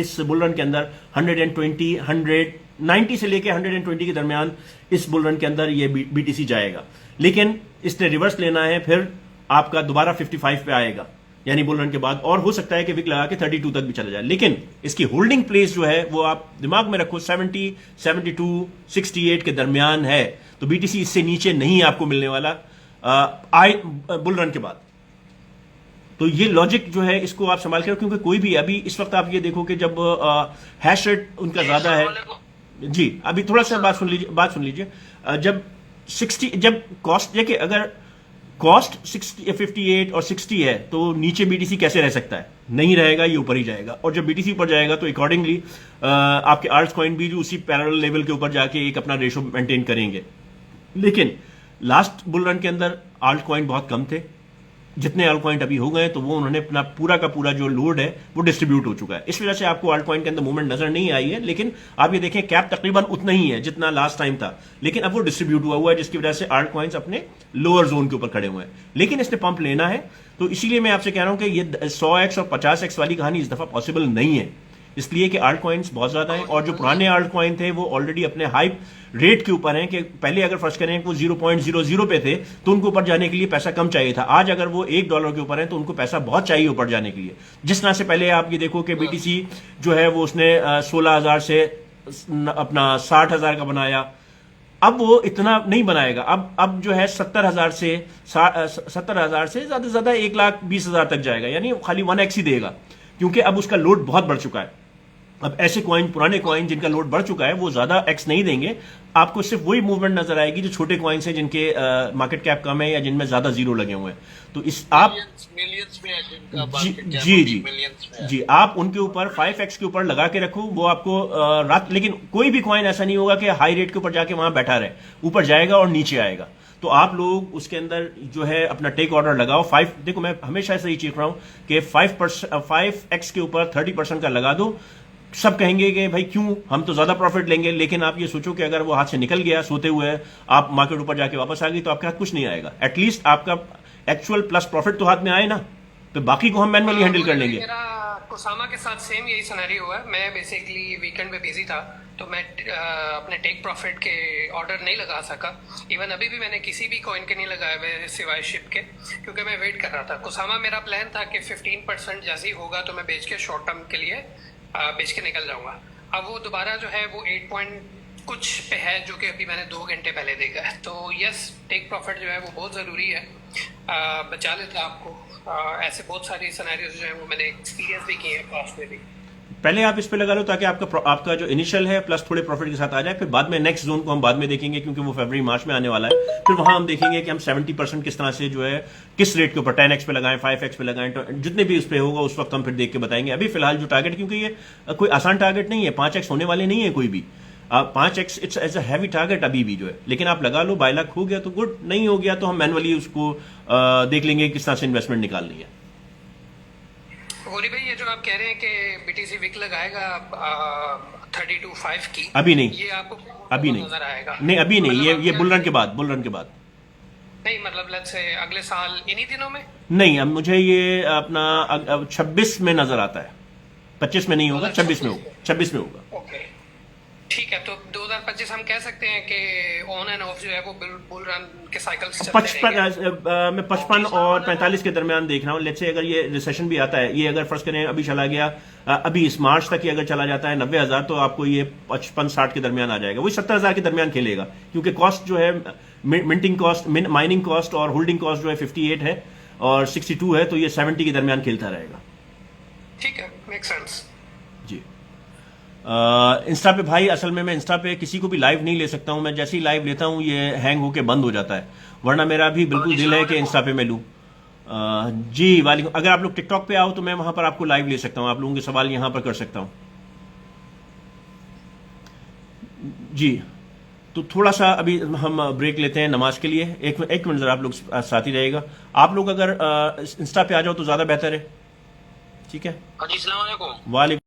इस बुल रन के अंदर 120 190 से लेके 120 के दरमियान इस बुल रन के अंदर ये बीटीसी जाएगा। लेकिन इसने रिवर्स लेना है, फिर आपका दोबारा 55 पे आएगा, यानी बुल रन के बाद, और हो सकता है कि विक लगा के 32 तक भी चला जाए। लेकिन इसकी होल्डिंग प्लेस जो है वो आप दिमाग में रखो, 70 72 68 के दरमियान है। तो बीटीसी इससे नीचे नहीं आपको मिलने वाला बुल रन के बाद। तो ये लॉजिक जो है इसको आप संभाल के रखो, क्योंकि कोई भी अभी इस वक्त आप ये देखो कि जब हैश रेट उनका ज्यादा है जी, अभी थोड़ा सा बात सुन लीजिए, जब 60, जब कॉस्ट देखिए, अगर कॉस्ट 58 और 60 है तो नीचे बीटीसी कैसे रह सकता है? नहीं रहेगा, ये ऊपर ही जाएगा। और जब बीटीसी ऊपर जाएगा तो अकॉर्डिंगली आपके आल्ट्स कॉइन भी जो उसी पैरेलल लेवल के ऊपर जाके एक अपना रेशो मेंटेन करेंगे। लेकिन लास्ट बुल रन के अंदर आल्ट कॉइन बहुत कम थे, जितने आल्ट कॉइन अभी हो गए तो वो उन्होंने अपना पूरा का पूरा जो लोड है वो डिस्ट्रीब्यूट हो चुका है। इस वजह से आपको आल्ट कॉइन के अंदर मूवमेंट नजर नहीं आई है। लेकिन आप ये देखें कैप तकरीबन उतना ही है जितना लास्ट टाइम था, लेकिन अब वो डिस्ट्रीब्यूट हुआ है, जिसकी वजह से आल्ट कॉइन्स अपने लोअर जोन के ऊपर खड़े हुए हैं। लेकिन इसने पंप लेना है, तो इसीलिए मैं आपसे कह रहा हूं कि ये 100x और 50x वाली कहानी इस दफा पॉसिबल नहीं है, इसलिए कि आल्ट कॉइन्स बहुत ज्यादा हैं और जो पुराने आल्ट कॉइन थे वो ऑलरेडी अपने हाइप रेट के ऊपर हैं कि पहले अगर फर्स्ट करें वो 0.00 पे थे तो उनको ऊपर जाने के लिए पैसा कम चाहिए था। आज अगर वो $1 के ऊपर है तो उनको पैसा बहुत चाहिए ऊपर जाने के लिए। जिस तरह से पहले आप ये देखो कि बीटीसी जो है वो उसने 16,000 से अपना 60,000 का बनाया, अब वो इतना नहीं बनाएगा। अब जो है 70,000 से ज्यादा से ज्यादा 1,20,000 तक जाएगा, यानी खाली 1x ही देगा, क्योंकि अब उसका लोड बहुत बढ़ चुका है। अब ऐसे कॉइन, पुराने कॉइन जिनका लोड बढ़ चुका है वो ज्यादा एक्स नहीं देंगे, आपको सिर्फ वही मूवमेंट नजर आएगी जो छोटे कॉइन्स हैं जिनके मार्केट कैप कम है या जिनमें ज्यादा जीरो लगे हुए हैं। तो इस आप मिलियंस में है जिनका market cap जी जी millions में है। जी आप उनके ऊपर 5x के ऊपर लगा के रखो, वो आपको रात, लेकिन कोई भी कॉइन ऐसा नहीं होगा कि हाई रेट के ऊपर जाके वहां बैठा रहे, ऊपर जाएगा और नीचे आएगा। तो आप लोग उसके अंदर जो है अपना टेक ऑर्डर लगाओ। देखो मैं हमेशा से ही चीख रहा हूं कि 5x के ऊपर 30% का लगा दो। सब कहेंगे कि भाई क्यों, हम तो ज्यादा प्रॉफिट लेंगे, लेकिन आप ये सोचो कि अगर वो हाथ से निकल गया सोते हुए, आप मार्केट ऊपर जाके वापस आ गई तो आपके हाथ कुछ नहीं आएगा। एटलीस्ट आपका एक्चुअल प्लस प्रॉफिट तो हाथ में आए ना, तो बाकी को हम मैनुअली हैंडल कर लेंगे। मेरा कुसामा के साथ सेम यही सिनेरियो हुआ। मैं बेसिकली वीकेंड पे बिजी था तो मैं अपने टेक प्रॉफिट के ऑर्डर नहीं लगा सका। इवन अभी भी मैंने किसी भी कॉइन के नहीं लगाए हुए सिवाय शिप के, क्योंकि मैं वेट कर रहा था। कुसामा मेरा प्लान था कि 15% जैसे ही होगा तो मैं बेच के शॉर्ट टर्म के लिए बेच के निकल जाऊंगा। अब वो दोबारा जो है वो 8 पॉइंट कुछ पे है, जो कि अभी मैंने 2 घंटे पहले देखा है। तो यस, टेक प्रॉफिट जो है वो बहुत ज़रूरी है, बचा लेता है आपको। ऐसे बहुत सारी सिनेरियोज जो है वो मैंने एक्सपीरियंस भी किए हैं पास्ट में भी। पहले आप इस पे लगा लो ताकि आपका जो इनिशियल है प्लस थोड़े प्रॉफिट के साथ आ जाए, फिर बाद में नेक्स्ट जोन को हम बाद में देखेंगे, क्योंकि वो फरवरी मार्च में आने वाला है। फिर वहां हम देखेंगे कि हम 70% किस तरह से जो है किस रेट के ऊपर 10x पे लगाएं, 5x पे लगाएं, तो जितने भी उस पे होगा उस वक्त हम फिर देख के बताएंगे। अभी फिलहाल जो टारगेट, क्योंकि ये कोई आसान टारगेट नहीं है, 5x होने वाले नहीं है कोई भी। 5x it's as a heavy target अभी भी जो है, लेकिन आप लगा लो, बाय लक हो गया तो गुड, नहीं हो गया तो हम मैनुअली उसको देख लेंगे किस तरह से इन्वेस्टमेंट निकालनी है। गोरी भाई, ये जो आप कह रहे हैं कि बीटीसी विक लगाएगा 32.5 की, अभी नहीं, ये आपको अभी नहीं नजर आएगा? नहीं अभी नहीं, मतलब ये बुल रन के बाद नहीं, मतलब लेट्स से अगले साल इन्हीं दिनों में नहीं। अब मुझे ये अपना 26 में नजर आता है, 25 में नहीं होगा, 26 में होगा, 26 में होगा। ओके, ठीक है। तो 2025 हम कह सकते हैं कि ऑन एंड ऑफ जो है वो बुल रन के साइकिल्स चलते रहेंगे। मैं 55 और 45 के दरमियान देख रहा हूँ। लेट्स से अगर ये रिसेशन भी आता है, ये अगर फर्स्ट करें अभी चला गया, अभी इस मार्च तक ही अगर चला जाता है 90,000, तो आपको ये 55-60 के दरमियान आ जाएगा। वही 70,000 के दरमियान खेलेगा, क्योंकि कॉस्ट जो है मिंटिंग कॉस्ट, माइनिंग कॉस्ट और होल्डिंग कॉस्ट जो है 58 है और 62 है, तो ये 70 के दरमियान खेलता रहेगा। ठीक है, मेक सेंस जी। इंस्टा पे भाई, असल में मैं इंस्टा पे किसी को भी लाइव नहीं ले सकता हूं। मैं जैसे ही लाइव लेता हूं ये हैंग होके बंद हो जाता है, वरना मेरा भी बिल्कुल दिल है कि इंस्टा पे मैं लूं। जी वालेकुम। अगर आप लोग टिकटॉक पे आओ तो मैं वहां पर आपको लाइव ले सकता हूं, आप लोगों के सवाल यहां पर कर सकता हूं। जी, तो थोड़ा सा अभी हम ब्रेक लेते हैं नमाज के लिए। एक मिनट जरा आप लोग साथ ही रहेगा। आप लोग अगर इंस्टा पे आ जाओ तो ज्यादा बेहतर है, ठीक है? अस्सलाम वालेकुम। वालेकुम।